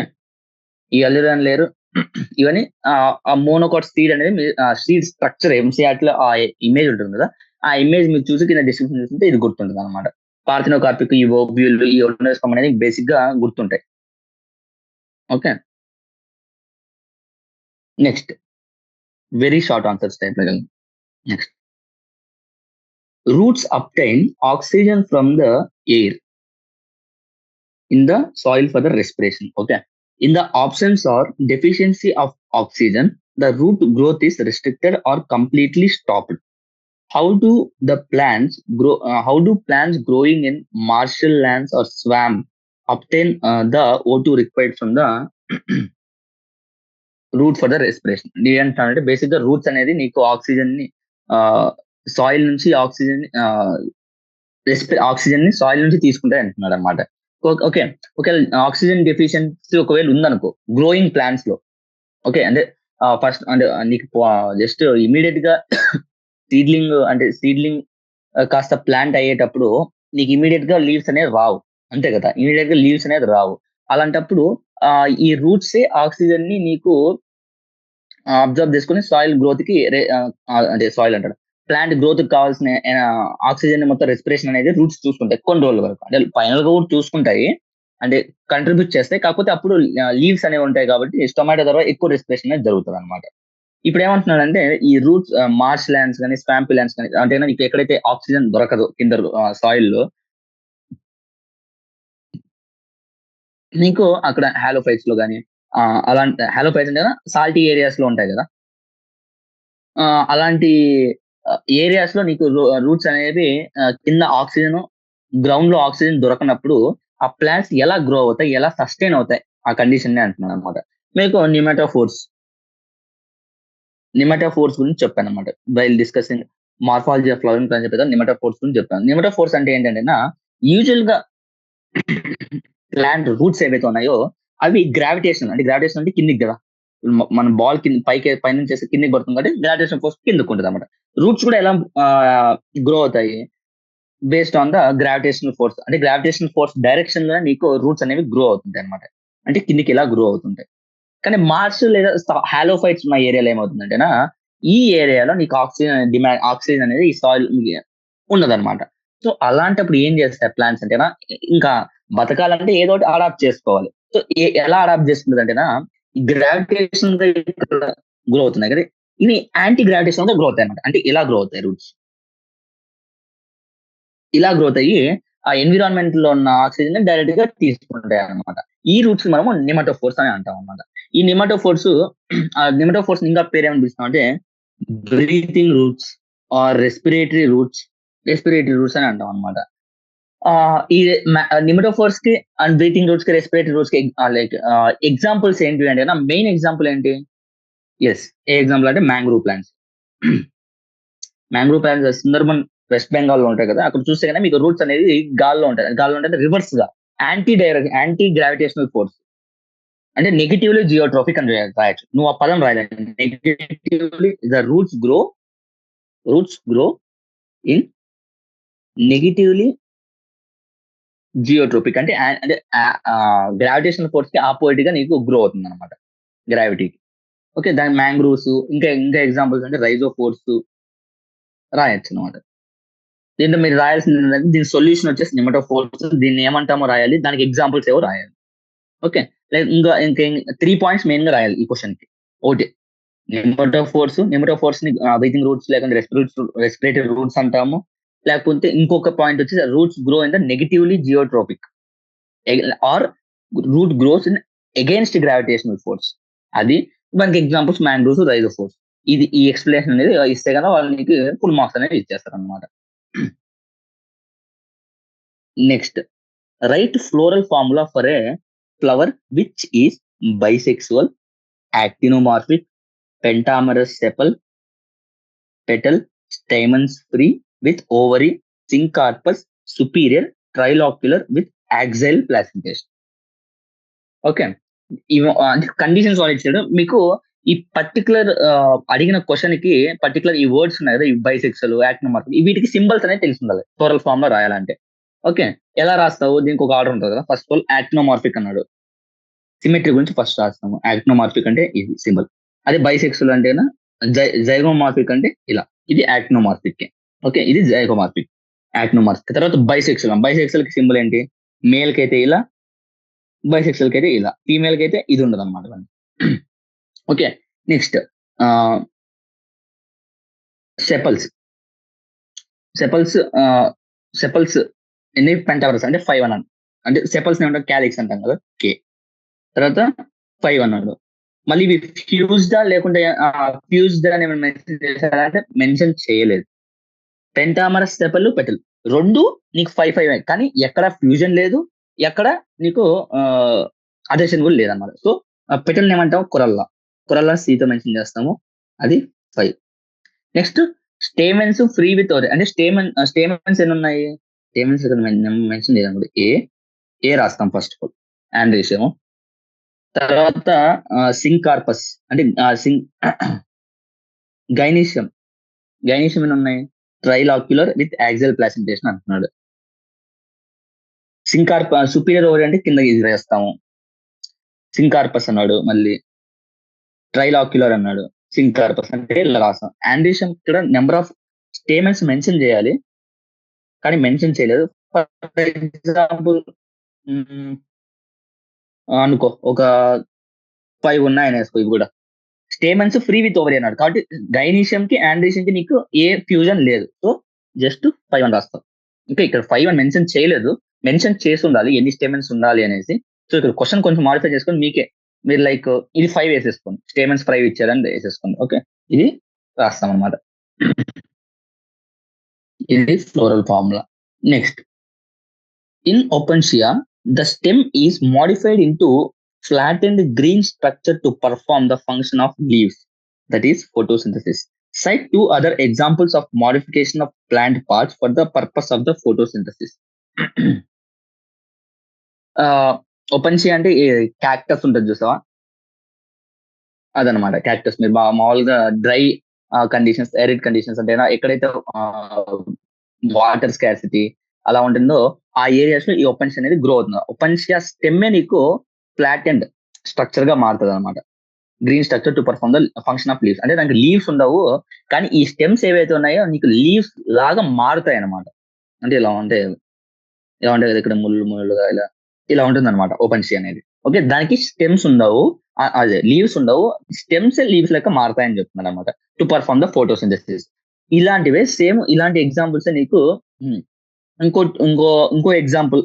ఈ అల్యూరన్ లేయర్ ఇవన్నీ ఆ మోనోకాట్ సీడ్ అనేది సీడ్ స్ట్రక్చర్ ఎంసీఆర్‌టీలో ఆ ఇమేజ్ ఉంటుంది కదా! ఆ ఇమేజ్ మీరు చూసి కింద డిస్క్రిప్షన్ చూసుకుంటే ఇది గుర్తుంటదన్నమాట. పార్థెనోకార్పిక్, ఈ ఓవ్యూల్, ఈ ఎండోస్పర్మ్ అనేది బేసిక్‌గా గుర్తుంటాయి. Okay. Next very short answers టైప్‌లో వెళ్దాం. Next roots obtain oxygen from the air in the soil for the respiration. Okay. In the options are deficiency of oxygen, the root growth is restricted or completely stopped. How do the plants grow? How do plants growing in marshal lands or swamp obtain the O2 required from the root for the respiration? ఏంటంటే basic గా roots అనేది నీకు oxygen ని soil నుంచి oxygen ని soil నుంచి తీసుకుంటాయి అంటున్నాడు అనమాట. ఓకే. ఒకవేళ ఆక్సిజన్ డెఫిషియన్సీ ఒకవేళ ఉందనుకో గ్రోయింగ్ ప్లాంట్స్ లో, ఓకే. అంటే ఫస్ట్ అంటే నీకు జస్ట్ ఇమీడియట్ గా సీడ్లింగ్ కాస్త ప్లాంట్ అయ్యేటప్పుడు నీకు ఇమీడియట్ గా లీవ్స్ అనేవి రావు. అంతే కదా! ఇమీడియట్ గా లీవ్స్ అనేది రావు. అలాంటప్పుడు ఈ రూట్సే ఆక్సిజన్ ని నీకు అబ్జర్వ్ చేసుకొని సాయిల్ గ్రోత్ కి అంటే సాయిల్ అంటాడు. ప్లాంట్ గ్రోత్ కావాల్సిన ఆక్సిజన్ మొత్తం రెస్పిరేషన్ అనేది రూట్స్ చూసుకుంటాయి కొన్ని రోజుల వరకు. అంటే ఫైనల్ గా కూడా చూసుకుంటాయి. అంటే కంట్రిబ్యూట్ చేస్తాయి. కాకపోతే అప్పుడు లీవ్స్ అనేవి ఉంటాయి కాబట్టి స్టొమాటో ద్వారా ఎక్కువ రెస్పిరేషన్ అనేది జరుగుతదన్నమాట. ఇప్పుడు ఏమంటున్నాడంటే ఈ రూట్స్ మార్ష్ ల్యాండ్స్ గాని, స్వాంపీ ల్యాండ్స్ గాని అంటే నీకు ఎక్కడైతే ఆక్సిజన్ దొరకదో కింద సాయిల్ లో నీకు అక్కడ హాలోఫైట్స్ లో గాని అలాంటి హాలోఫైట్స్ అంటే సాల్టీ ఏరియాస్ లో ఉంటాయి కదా! అలాంటి ఏరియాస్ లో నీకు రూట్స్ అనేవి కింద ఆక్సిజన్ గ్రౌండ్ లో ఆక్సిజన్ దొరకనప్పుడు ఆ ప్లాంట్స్ ఎలా గ్రో అవుతాయి? ఎలా సస్టైన్ అవుతాయి? ఆ కండిషన్ ని అంటున్నాను అనమాట. మీకు నిమటోఫోర్స్ గురించి చెప్పాను అనమాట. While discussing morphology of flowering plants చెప్పేది నిమటోఫోర్స్ గురించి చెప్పాను. నిమటోఫోర్స్ అంటే ఏంటంటే యూజువల్ గా ప్లాంట్ రూట్స్ ఏవైతే ఉన్నాయో అవి గ్రావిటేషన్ అంటే కిందికి కదా. మన బాల్ కింద పైనుంచి చేస్తే కిందికి పడుతుంది కాబట్టి గ్రావిటేషన్ ఫోర్స్ కిందకు ఉంటుంది అనమాట. రూట్స్ కూడా ఎలా గ్రో అవుతాయి based on the gravitational force. అంటే గ్రావిటేషనల్ ఫోర్స్ డైరెక్షన్ లో నీకు రూట్స్ అనేవి గ్రో అవుతుంటాయి అనమాట. అంటే కిందికి ఇలా గ్రో అవుతుంటాయి. కానీ మార్స్ లేదా హాలోఫైట్స్ ఉన్న ఏరియాలో ఏమవుతుందంటేనా ఈ ఏరియాలో నీకు ఆక్సిజన్ అనేది ఈ సాయిల్ ఉండదన్నమాట. సో అలాంటప్పుడు ఏం చేస్తాయి ప్లాంట్స్ అంటేనా ఇంకా బతకాలంటే ఏదో ఒకటి అడాప్ట్ చేసుకోవాలి. సో ఎలా అడాప్ట్ చేసుకుంటుంది అంటేనా గ్రావిటేషన్ గ్రో అవుతున్నాయి కదా, ఇవి యాంటీ గ్రావిటేషన్ గా గ్రో అవుతాయి అనమాట. అంటే ఇలా గ్రో అవుతాయి రూట్స్, ఇలా గ్రోత్ అయ్యి ఆ ఎన్విరాన్మెంట్ లో ఉన్న ఆక్సిజన్ డైరెక్ట్ గా తీసుకుంటాయి అనమాట. ఈ రూట్స్ మనము నిమటోఫోర్స్ అని అంటాం అనమాట. ఈ నిమటోఫోర్స్ ఇంకా పేరు ఏమని పిలుస్తాం అంటే breathing roots or respiratory roots అని అంటాం అనమాట. ఈ నిమటోఫోర్స్ కి అండ్ బ్రీతింగ్ రూట్స్ కి రెస్పిరేటరీ రూట్స్ కి లైక్ ఎగ్జాంపుల్స్ ఏంటి అంటే మెయిన్ ఎగ్జాంపుల్ ఏంటి? ఎస్, ఏ ఎగ్జాంపుల్ అంటే mangrove plants. Mangrove plants Sundarban West Bengal లో ఉంటాయి కదా, అక్కడ చూస్తే కనుక మీకు రూట్స్ అనేది గాల్లో ఉంటాయి రివర్స్ గా యాంటీ గ్రావిటేషనల్ ఫోర్స్. అంటే నెగిటివ్లీ జియోట్రోపిక్ అని రాయొచ్చు. నువ్వు ఆ పదం రాయలేదు. Negatively the roots grow in negatively geotropic అంటే అంటే గ్రావిటేషనల్ ఫోర్స్ కి ఆపోజిట్ గా నీకు గ్రో అవుతుంది అనమాట గ్రావిటీకి. ఓకే, దాని మ్యాంగ్రూవ్స్ ఇంకా ఇంకా ఎగ్జాంపుల్స్ అంటే రైజో ఫోర్స్ రాయొచ్చు అనమాట. దీంట్లో మీరు రాయాల్సింది ఏంటంటే దీని సొల్యూషన్ వచ్చేసి నిమటోఫోర్స్. దీన్ని ఏమంటామో రాయాలి, దానికి ఎగ్జాంపుల్స్ ఏవో రాయాలి. ఓకే, ఇంకా ఇంకా 3 పాయింట్స్ మెయిన్ గా రాయాలి ఈ క్వశ్చన్ కి. ఒకటి నిమటోఫోర్స్ ని బ్రీతింగ్ రూట్స్ లేకుంటే రెస్పిరేటరీ రూట్స్ అంటాము. లేకపోతే ఇంకొక పాయింట్ వచ్చి roots grow in the negatively geotropic or root grows in against gravitational force. అది దానికి ఎగ్జాంపుల్స్ మ్యాంగ్రూవ్స్, రైజోఫోర్స్. ఈ ఎక్స్ప్లెనేషన్ అనేది ఇస్తే కనుక వాళ్ళకి ఫుల్ మార్క్స్ అనేది ఇచ్చేస్తారు అనమాట. Next, right floral formula for a flower which is bisexual, actinomorphic, pentamerous sepal, petal, stamens free with ovary, syncarpus, superior, trilocular with axial placentation. Okay, అంటే కండిషన్స్ వాళ్ళు ఇచ్చాడు మీకు. ఈ పర్టికులర్ అడిగిన క్వశ్చన్ కి పర్టికులర్ ఈ వర్డ్స్ ఉన్నాయి కదా, ఈ బైసెక్సల్, యాక్టినోమార్ఫిక్, వీటికి సింబల్స్ అనేది తెలిసి ఉండాలి ఫ్లోరల్ ఫామ్ లో రాయాలంటే. ఓకే, ఎలా రాస్తావు? దీనికి ఒక ఆర్డర్ ఉంటుంది కదా. ఫస్ట్ ఆఫ్ ఆల్ యాక్టినోమార్ఫిక్ అన్నాడు, సిమెట్రీ గురించి ఫస్ట్ రాస్తాము. యాక్టినోమార్ఫిక్ అంటే ఇది సింబల్. అదే బైసెక్సువల్ అంటేనా జైగోమార్ఫిక్ అంటే ఇలా, ఇది యాక్టినోమార్ఫిక్. ఓకే, ఇది జైగోమార్ఫిక్, యాక్టినోమార్ఫిక్. తర్వాత బైసెక్సువల్ కి సింబల్ ఏంటి? మేల్ కి అయితే ఇలా, బైసెక్సువల్ కి అయితే ఇలా, ఫీమేల్ కి అయితే ఇది ఉండదు అనమాట. Okay, next sepals. సెపల్స్ ఎన్ని? పెంటావరస్ అంటే 5 అన్నాను. అంటే సెపల్స్ ఏమంటారు? క్యాలిక్స్ అంటాం కదా, కే. తర్వాత 5 అన్నాడు. మళ్ళీ ఇవి ఫ్యూజ్డా లేకుంటే ఫ్యూజ్డా అని మెన్షన్ చేశారంటే మెన్షన్ చేయలేదు. పెంటామరస్ సెపల్, పెటల్ రెండు నీకు 5 కానీ ఎక్కడ ఫ్యూజన్ లేదు, ఎక్కడ నీకు అదర్షన్ కూడా లేదన్నమాట. సో పెటల్ ఏమంటాము? కొరల్లా సీతో మెన్షన్ చేస్తాము, అది 5. Next, stamens free with ovary. అంటే స్టేమెన్స్ ఎన్ని ఉన్నాయి? స్టేమెన్స్ మెన్షన్ లేదన్నమాట. ఏ రాస్తాం ఫస్ట్ ఆఫ్ ఆల్, ఆండ్రేషియం. తర్వాత సింకార్పస్ అంటే గైనీషియం ఎన్ని ఉన్నాయి? ట్రైలాక్యులర్ విత్ యాక్సియల్ ప్లాసెంటేషన్ అంటున్నాడు. సుపీరియర్ ఓవరీ అంటే కింద ఇది వేస్తాము, సింకార్పస్ అన్నాడు. మళ్ళీ ట్రైలాక్యులర్ అన్నాడు, సింకార్పస్ అంటే ఇలా రాస్తాం. ఆండ్రేషియం ఇక్కడ నెంబర్ ఆఫ్ స్టేమెన్స్ మెన్షన్ చేయాలి కానీ మెన్షన్ చేయలేదు. ఫర్ ఎగ్జాంపుల్ అనుకో ఒక 5 ఉన్నాయని వేసుకో. ఇవి కూడా స్టేమెన్స్ ఫ్రీ విత్ ఓవరీ అన్నాడు కాబట్టి గైనీషియం కి ఆండ్రేషియం కి నీకు ఏ ఫ్యూజన్ లేదు. సో జస్ట్ 5 అని రాస్తాం. ఇంకా ఇక్కడ 5 అని మెన్షన్ చేయలేదు, మెన్షన్ చేసి ఉండాలి ఎన్ని స్టేమెన్స్ ఉండాలి అనేసి. సో ఇక్కడ క్వశ్చన్ కొంచెం మాడిఫై చేసుకొని మీరు లైక్ ఇది 5 వేసేసుకోండి, స్టేమెన్స్ 5 ఇచ్చారని వేసేసుకోండి. ఓకే, ఇది రాస్తాం అనమాట. ఇది floral formula. Next, in Opuntia the stem is modified into flattened green structure to perform the function of leaves, that is photosynthesis. Cite two other examples of modification of plant parts for the purpose of the photosynthesis. ఓపెన్షియా అంటే cactus ఉంటుంది చూసావా, అదనమాట. Cactus మీరు మామూలుగా dry conditions, arid conditions అంటే ఎక్కడైతే water scarcity అలా ఉంటుందో ఆ ఏరియాస్ లో ఈ ఓపెన్షియా అనేది గ్రో అవుతుంది. ఓపెన్షియా స్టెమ్మే నీకు ఫ్లాట్ అండ్ స్ట్రక్చర్ గా మారుతుంది అనమాట. Green structure to perform the function of leaves. అంటే దానికి లీవ్స్ ఉండవు, కానీ ఈ స్టెమ్స్ ఏవైతే ఉన్నాయో నీకు లీవ్స్ లాగా మారుతాయి అనమాట. అంటే ఇలా ఉంటాయి కదా ఇక్కడ ముళ్ళు ముళ్ళుగా ఇలా ఉంటుంది అనమాట ఓపెన్షియా అనేది. ఓకే, దానికి స్టెమ్స్ ఉండవు, అదే లీవ్స్ ఉండవు, స్టెమ్స్ లీవ్స్ లెక్క మారుతాయని చెప్తున్నారు అనమాట. To perform the photosynthesis. ఇలాంటివే సేమ్ ఇలాంటి ఎగ్జాంపుల్స్ నీకు ఇంకో ఎగ్జాంపుల్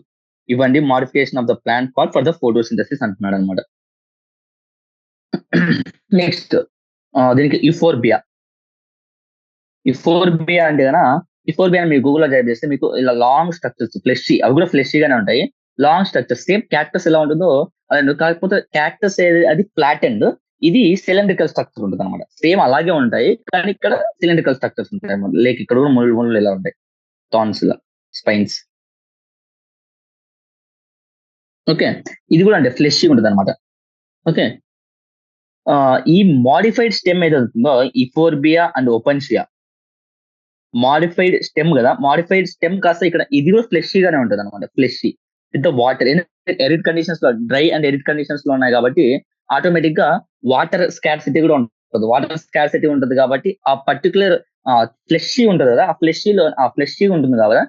ఇవ్వండి, modification of the plant part for the photosynthesis అంటున్నాడు అనమాట. నెక్స్ట్ దీనికి యుఫోర్బియా. యుఫోర్బియా అంటే కన్నా యుఫోర్బియా మీరు గూగుల్లో టైప్ చేస్తే మీకు ఇలా లాంగ్ స్ట్రక్చర్స్, ఫ్లెషీ, అవి కూడా ఫ్లెషీగానే ఉంటాయి. లాంగ్ స్ట్రక్చర్స్ సేమ్ క్యాక్టస్ ఎలా ఉంటుందో అదే, కాకపోతే క్యాక్టస్ అది ఫ్లాట్ అండ్ ఇది సిలిండ్రికల్ స్ట్రక్చర్ ఉంటుంది అనమాట. సేమ్ అలాగే ఉంటాయి, కానీ ఇక్కడ సిలిండ్రికల్ స్ట్రక్చర్స్ ఉంటాయి అనమాట. లైక్ ఇక్కడ కూడా ముళ్ళు ముళ్ళు ఇలా ఉంటాయి, థాన్స్ లా, స్పైన్స్. ఓకే, ఇది కూడా అంటే ఫ్లెషీ ఉంటుంది అనమాట. ఓకే, ఈ మాడిఫైడ్ స్టెమ్ ఏదైతే ఉంటుందో ఇఫోర్బియా అండ్ ఓపెన్షియా, మాడిఫైడ్ స్టెమ్ కదా, మాడిఫైడ్ స్టెమ్ కాస్త ఇక్కడ ఇది కూడా ఫ్లెషీగానే ఉంటుంది అనమాట. Fleshy with the water. Arid conditions లో, డ్రై అండ్ ఎరిడ్ కండిషన్స్ లో ఉన్నాయి కాబట్టి ఆటోమేటిక్ గా వాటర్ స్కార్సిటీ కూడా ఉంటుంది. వాటర్ స్కార్సిటీ ఉంటుంది కాబట్టి ఆ పర్టికులర్ ఫ్లెషీ ఉంటుంది కదా, ఆ ఫ్లెషీ ఉంటుంది కదా,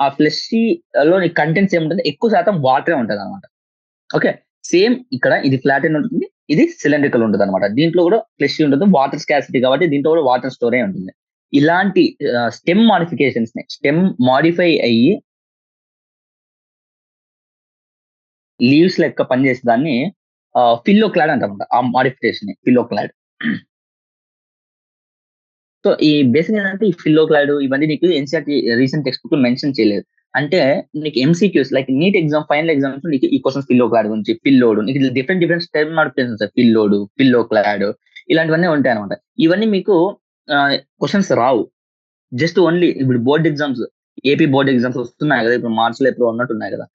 ఆ ఫ్లెషీ లో కంటెంట్స్ ఏముంటుంది, ఎక్కువ శాతం వాటరే ఉంటుంది అనమాట. ఓకే, సేమ్ ఇక్కడ ఇది ఫ్లాట్ అండ్ ఉంటుంది, ఇది సిలిండ్రికల్ ఉంటుంది అనమాట. దీంట్లో కూడా ఫ్లెషీ ఉంటుంది, వాటర్ స్కాసిటీ కాబట్టి దీంట్లో కూడా వాటర్ స్టోరే ఉంటుంది. ఇలాంటి స్టెమ్ మాడిఫికేషన్స్ ని, స్టెమ్ మాడిఫై అయ్యి లీవ్స్ లెక్క పనిచేసే దాన్ని ఫిల్లోక్లాడ్ అంటామంట. ఆ మాడిఫికేషన్ ఫిల్లోక్లాడ్. సో ఈ బేసిక్ ఏంటంటే ఈ ఫిల్లోక్లాడ్ ఇవన్నీ నీకు NCERT recent text book mention చేయలేదు. అంటే నీకు MCQs like NEET exam, final exams నీకు ఈ క్వశ్చన్స్ ఫిల్లోక్లాడ్ గురించి, ఫిల్లోడ్, నీకు డిఫరెంట్ స్టెమ్ మాడిఫికేషన్స్, ఫిల్లోడ్, ఫిల్లోక్లాడ్ ఇలాంటివన్నీ ఉంటాయి అనమాట. ఇవన్నీ మీకు క్వశ్చన్స్ రావు. జస్ట్ ఓన్లీ ఇప్పుడు board exams, AP board exams వస్తున్నాయి కదా, ఇప్పుడు మార్చ్ లో ఎప్పుడు ఉన్నట్టున్నాయి కదా,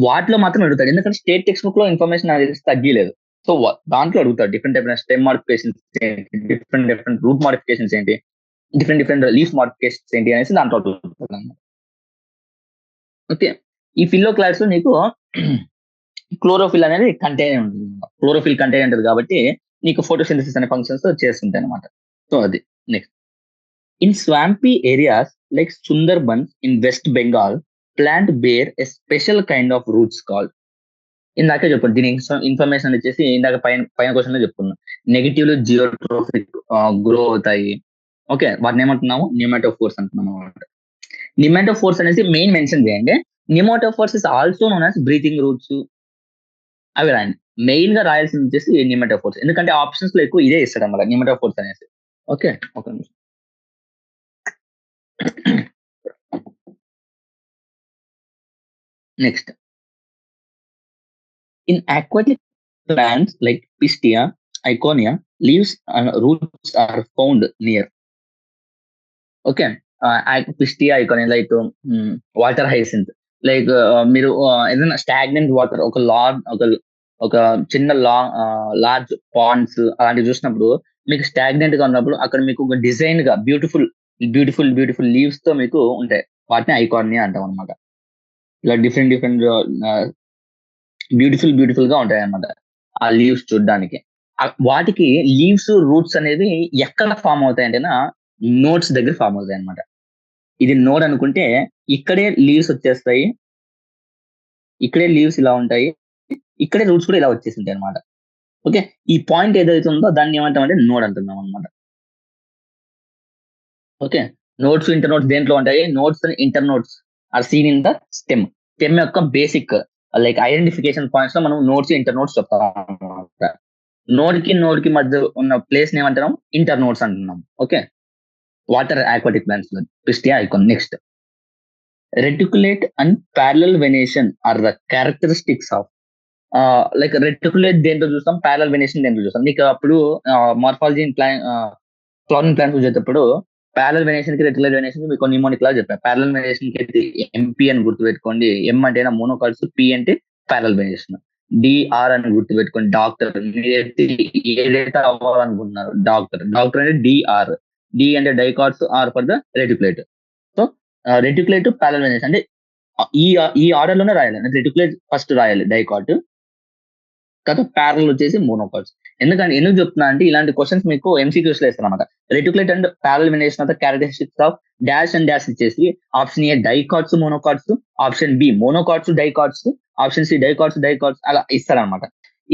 వాటిలో మాత్రం అడుగుతాడు. ఎందుకంటే స్టేట్ టెక్స్ట్ బుక్ లో ఇన్ఫర్మేషన్ నాకు తెలిసి తగ్గలేదు. సో దాంట్లో అడుగుతాడు డిఫరెంట్ స్టెమ్ మాడిఫికేషన్స్ ఏంటి, డిఫరెంట్ రూట్ మాడిఫికేషన్స్ ఏంటి, డిఫరెంట్ లీఫ్ మాడిఫికేషన్స్ ఏంటి అనేసి దాంట్లో అడుగుతాడు. ఓకే, ఈ ఫిల్లోక్లాడ్స్ లో నీకు క్లోరోఫిల్ అనేది కంటైన్ ఉంటుంది. క్లోరోఫిల్ కంటైన్ ఉంటుంది కాబట్టి నీకు ఫోటోసింథసిస్ అనే ఫంక్షన్స్ చేస్తుంటాయి అనమాట. సో అది next. In swampy areas like Sundarbans in West Bengal, plant bear a special kind of roots called. ఇందాకే చెప్పాను దీని ఇన్ఫర్మేషన్ వచ్చేసి ఇందాక పైన క్వశ్చన్ లో చెప్పుకున్నాం. నెగిటివ్ జియోట్రోఫిక్ గ్రో అవుతాయి. ఓకే, వాటిని ఏమంటున్నాము, నిమాటోఫోర్స్ అంటున్నాం అనమాట. నిమాటోఫోర్స్ అనేసి మెయిన్ మెన్షన్ చేయండి. Pneumatophores is also known as breathing roots. అవి రాయండి. మెయిన్ గా రాయాల్సింది వచ్చేసి నిమాటోఫోర్స్, ఎందుకంటే ఆప్షన్స్ లో ఎక్కువ ఇదే ఇస్తాడు అనమాట, నిమాటోఫోర్స్ అనేసి. ఓకే, ఒక నిమిషం. Next, in aquatic plants like Pistia, Iconia, leaves and roots are found near. Okay, Pistia, Iconia, like water hyacinth, like మీరు ఏదైనా స్టాగ్నెంట్ వాటర్, ఒక చిన్న లార్జ్ పాండ్స్ అలాంటివి చూసినప్పుడు మీకు స్టాగ్నెంట్ గా ఉన్నప్పుడు అక్కడ మీకు ఒక డిజైన్ గా బ్యూటిఫుల్ లీవ్స్ తో మీకు ఉంటాయి. వాటిని ఐకానియా అంటాం అనమాట. ఇలా డిఫరెంట్ బ్యూటిఫుల్ గా ఉంటాయి అన్నమాట ఆ లీవ్స్ చూడడానికి. వాటికి లీవ్స్, రూట్స్ అనేవి ఎక్కడ ఫామ్ అవుతాయి అంటేనా నోట్స్ దగ్గర ఫామ్ అవుతాయి అనమాట. ఇది నోడ్ అనుకుంటే ఇక్కడే లీవ్స్ వచ్చేస్తాయి, ఇక్కడే లీవ్స్ ఇలా ఉంటాయి, ఇక్కడే రూట్స్ కూడా ఇలా వచ్చేసి ఉంటాయి అనమాట. ఓకే, ఈ పాయింట్ ఏదైతే ఉందో దాన్ని ఏమంటామంటే నోడ్ అంటున్నాం అనమాట. ఓకే, నోట్స్, ఇంటర్ నోట్స్ దేంట్లో ఉంటాయి, nodes and internodes are seen in the stem. Stem యొక్క బేసిక్ లైక్ ఐడెంటిఫికేషన్ పాయింట్స్ లో మనం నోట్స్, ఇంటర్ నోట్స్ చెప్తాం అనమాట. నోడ్ కి మధ్య ఉన్న ప్లేస్ ఏమంటున్నాం, ఇంటర్ నోట్స్ అంటున్నాం. ఓకే, వాటర్ ఆక్వాటిక్ ప్లాంట్స్ లో పిస్టియా, ఐకాన్. Next, reticulate and parallel venation are the characteristics of like reticulate దేంట్లో చూస్తాం, ప్యారల్ వెనేషన్ దేంట్లో చూస్తాం. నీకు అప్పుడు మార్ఫాలజీ క్లానింగ్ ప్లాన్స్ చూసేటప్పుడు ప్యారల్ వెనేషన్ కి రెటిక్యులేట్ వెనేషన్ మీకు నిమోనిక్ లా చెప్పాను. ప్యారల్ వెనేషన్ కి అయితే ఎంపీ అని గుర్తుపెట్టుకోండి. ఎం అంటే మోనోకార్డ్స్, పి అంటే ప్యారల్ వెనేషన్, డిఆర్ అని గుర్తుపెట్టుకోండి డాక్టర్. మీరైతే ఏదైతే అవ్వాలనుకుంటున్నారు డాక్టర్, డాక్టర్ అంటే డిఆర్, డి అంటే dicots, R for the reticulate. So reticulate parallel venation అంటే ఈ ఈ ఆర్డర్ లోనే రాయాలి. రెటిక్యులేట్ ఫస్ట్ రాయాలి డైకాట్, తర్వాత ప్యారల్ వచ్చేసి మోనోకాట్స్. ఎందుకు చెప్తున్నా అంటే ఇలాంటి క్వశ్చన్స్ మీకు ఎంసీక్యూస్ లో ఇస్తారన్నమాట. Reticulate and parallel venation of the characteristics of dash and dash ఇచ్చేసి option A dicots monocots, option B monocots dicots, option C dicots dicots అలా ఇస్తారనమాట.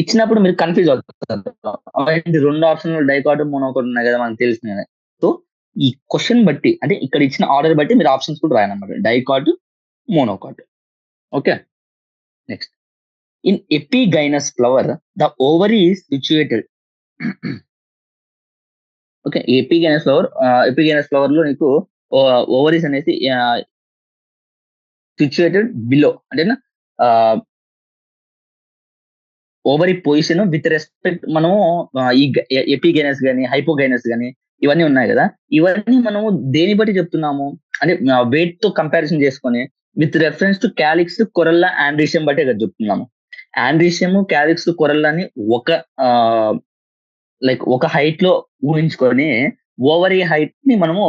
ఇచ్చినప్పుడు మీరు కన్ఫ్యూజ్ అవుతారు, రెండు ఆప్షన్లు డైకాట్ మోనోకాట్ ఉన్నాయి కదా మనకు తెలిసింది కదా. సో ఈ క్వశ్చన్ బట్టి అంటే ఇక్కడ ఇచ్చిన ఆర్డర్ బట్టి మీరు ఆప్షన్స్ కూడా రాయాలన్నమాట, dicot monocot. Okay, next. In epigynous flower, the ovary is situated. Okay, epigynous flower లో నీకు ఓవరీస్ అనేది సిచ్యుయేటెడ్ బిలో అంటే ఓవరీ పొజిషన్ విత్ రెస్పెక్ట్ మనము ఈ ఎపిగైనస్ గానీ హైపోగైనస్ గానీ ఇవన్నీ ఉన్నాయి కదా, ఇవన్నీ మనము దేని బట్టి చెప్తున్నాము అంటే వెయిట్ తో కంపారిజన్ చేసుకొని with reference to calyx, corolla, androecium బట్టే కదా చెప్తున్నాము. ఆండ్రీషియం, క్యాలిక్స్, కొరల్లాని ఒక హైట్ లో ఊహించుకొని ఓవరీ హైట్ ని మనము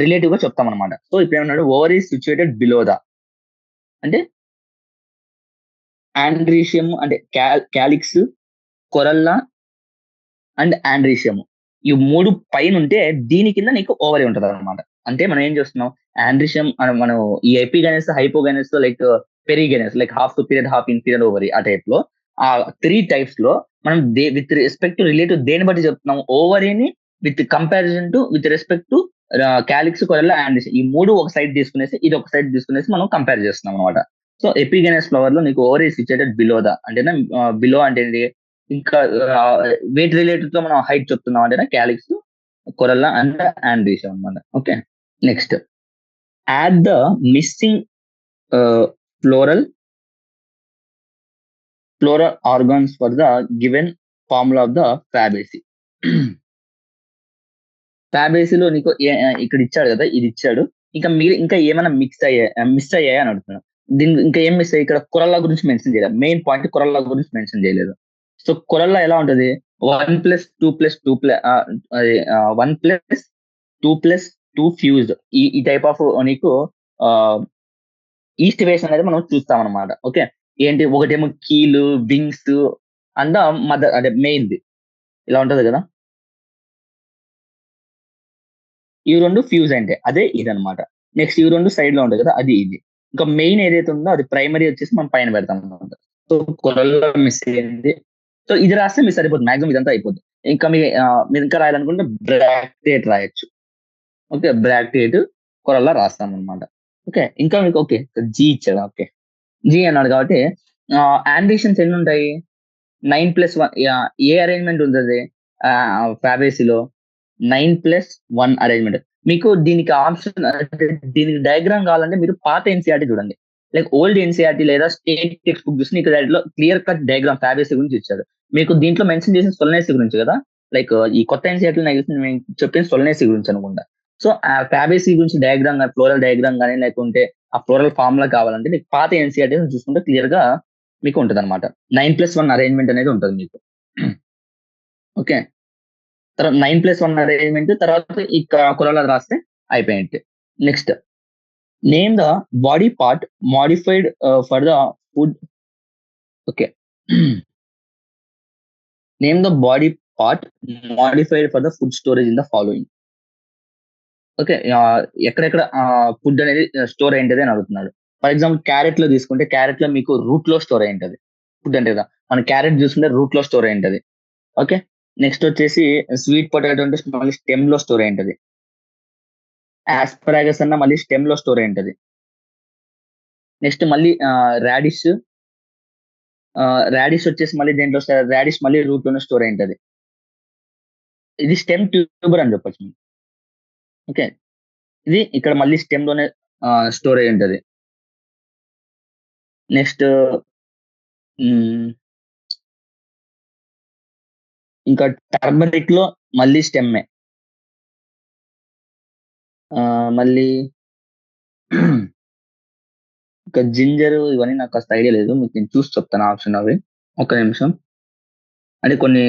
రిలేటివ్ గా చెప్తాం అనమాట. సో ఇప్పుడు ఏమన్నాడు, ఓవరీ సిచ్యుయేటెడ్ బిలో ద అంటే ఆండ్రీషియం అంటే క్యాలిక్స్, కొరల్లా అండ్ ఆండ్రీషియం ఈ మూడు పైన ఉంటే దీని కింద నీకు ఓవరీ ఉంటది అనమాట. అంటే మనం ఏం చేస్తున్నాం, ఆండ్రీషియం మనం ఈ epigynous, hypogynous like perigynous like half period, half in period ovary ఆ టైప్ లో ఆ 3 టైప్స్ లో మనం విత్ రెస్పెక్ట్ టు రిలేటివ్ దేని బట్టి చెప్తున్నాం, ఓవరీని with comparison to with respect to calyx, corolla, androecium ఈ మూడు ఒక సైడ్ తీసుకునేసి ఇది ఒక సైడ్ తీసుకునేసి మనం కంపేర్ చేస్తున్నాం అనమాట. సో ఎపిగైనస్ ఫ్లవర్ లో నీకు ఓవరీ సిచ్యుయేటెడ్ బిలో ద అంటే బిలో అంటే ఇంకా వెయిట్ రిలేటెడ్ తో మనం హైట్ చెప్తున్నాం అంటే క్యాలిక్స్, కొరల్లా అండ్ ఆండ్రీషియం అనమాట. Okay, next. Add the missing floral organs for the given formula of the Fabaceae. ఫ్యాబేసీలో నీకు ఇక్కడ ఇచ్చాడు కదా, ఇది ఇచ్చాడు. మీరు ఇంకా ఏమైనా మిస్ అయ్యాయి అని అడుగుతున్నాను. దీనికి ఇంకా ఏం మిస్ అయ్యి, ఇక్కడ కొరల్లా గురించి మెన్షన్ చేయలేదు. మెయిన్ పాయింట్ కొరల్లా గురించి మెన్షన్ చేయలేదు. సో కొరల్లా ఎలా ఉంటది, 1+2+2 ఫ్యూజ్డ్ ఈ టైప్ ఆఫ్ నీకు ఈస్ట్ వేస్ అనేది మనం చూస్తాం అనమాట. ఓకే, ఏంటి ఒకటేమో కీలు, వింగ్స్ అండ్ మదర్ అంటే మెయిన్ది ఇలా ఉంటది కదా, ఈ రెండు ఫ్యూజ్ అంటే అదే ఇది అనమాట. నెక్స్ట్ ఈ రెండు సైడ్ లో ఉంటుంది కదా, అది ఇది. ఇంకా మెయిన్ ఏదైతే ఉందో అది ప్రైమరీ వచ్చేసి మనం పైన పెడతాం అనమాట. సో కొరల్లో మిస్ అయింది. సో ఇది రాస్తే మీకు సరిపోతుంది, మాక్సిమం ఇదంతా అయిపోతుంది. ఇంకా మీరు ఇంకా రాయాలనుకుంటే బ్రాక్టేట్ రాయొచ్చు. ఓకే, బ్రాక్టేట్ కొరల్లా రాస్తాం అనమాట. ఓకే, ఇంకా మీకు ఓకే జీ ఇచ్చాడు. ఓకే, జీ అన్నాడు కాబట్టి ఆంబిషన్స్ ఎన్ని ఉంటాయి, 9+1 ఏ అరేంజ్మెంట్ ఉంటుంది ఫ్యాబేసీలో, 9+1 అరేంజ్మెంట్. మీకు దీనికి ఆప్షన్ దీనికి డయాగ్రామ్ కావాలంటే మీరు పాత ఎన్సీఆర్టీ చూడండి, లైక్ ఓల్డ్ ఎన్సీఆర్టీ లేదా స్టేట్ టెక్స్ట్ బుక్ చూసి నీకు దాంట్లో క్లియర్ కట్ డయాగ్రామ్ ఫ్యాబేసీ గురించి ఇచ్చారు. మీకు దీంట్లో మెన్షన్ చేసిన సొలనేసి గురించి కదా, లైక్ ఈ కొత్త ఎన్సీఆర్టీ నాకు చెప్పిన సొలనేసి గురించి అనుకుంటా. సో ఆ ఫ్యాబేసీ గురించి డయాగ్రామ్ కానీ, ఫ్లోరల్ డయాగ్రామ్ కానీ, లేకుంటే ఆ ఫ్లోరల్ ఫార్ములా కావాలంటే మీకు పాత ఎన్సీఆర్టీ చూసుకుంటే క్లియర్ గా మీకు ఉంటుంది అనమాట. 9+1 అరేంజ్మెంట్ అనేది ఉంటుంది మీకు. ఓకే, తర్వాత 9+1 అరేంజ్మెంట్ తర్వాత ఇక్కడ కొరలా రాస్తే అయిపోయింది. Next, name the body part modified for the food. Okay, name the body part modified for the food storage in the following. Okay, ఎక్కడెక్కడ ఫుడ్ అనేది స్టోర్ అయింటది అని అడుగుతున్నాడు. ఫర్ ఎగ్జాంపుల్ క్యారెట్ లో తీసుకుంటే క్యారెట్ లో మీకు రూట్ లో స్టోర్ అయింటది ఫుడ్ అంటే కదా, మన క్యారెట్ చూసుకుంటే రూట్ లో స్టోర్ అయింటది. ఓకే, నెక్స్ట్ వచ్చేసి స్వీట్ పొటాటో అంటే మళ్ళీ స్టెమ్ లో స్టోర్ అయింటది. ఆస్పరాగస్ అన్న మళ్ళీ స్టెమ్ లో స్టోర్ అయింటది. నెక్స్ట్ మళ్ళీ రాడిష్ వచ్చేసి మళ్ళీ దేంట్లో రాడిష్ మళ్ళీ రూట్ లోనే స్టోర్ అయింటది. ఇది స్టెమ్ ట్యూబర్ అని చెప్పొచ్చు. ఓకే, ఇది ఇక్కడ మళ్ళీ స్టెమ్ లోనే స్టోర్ అయి ఉంటది. నెక్స్ట్ ఇంకా టర్మరిక్ లో మళ్ళీ స్టెమ్మే. మళ్ళీ ఇంకా జింజర్ ఇవన్నీ నాకు కాస్త ఐడియా లేదు. మీకు నేను చూసి చెప్తాను ఆప్షన్ అవి. ఒక్క నిమిషం. అంటే కొన్ని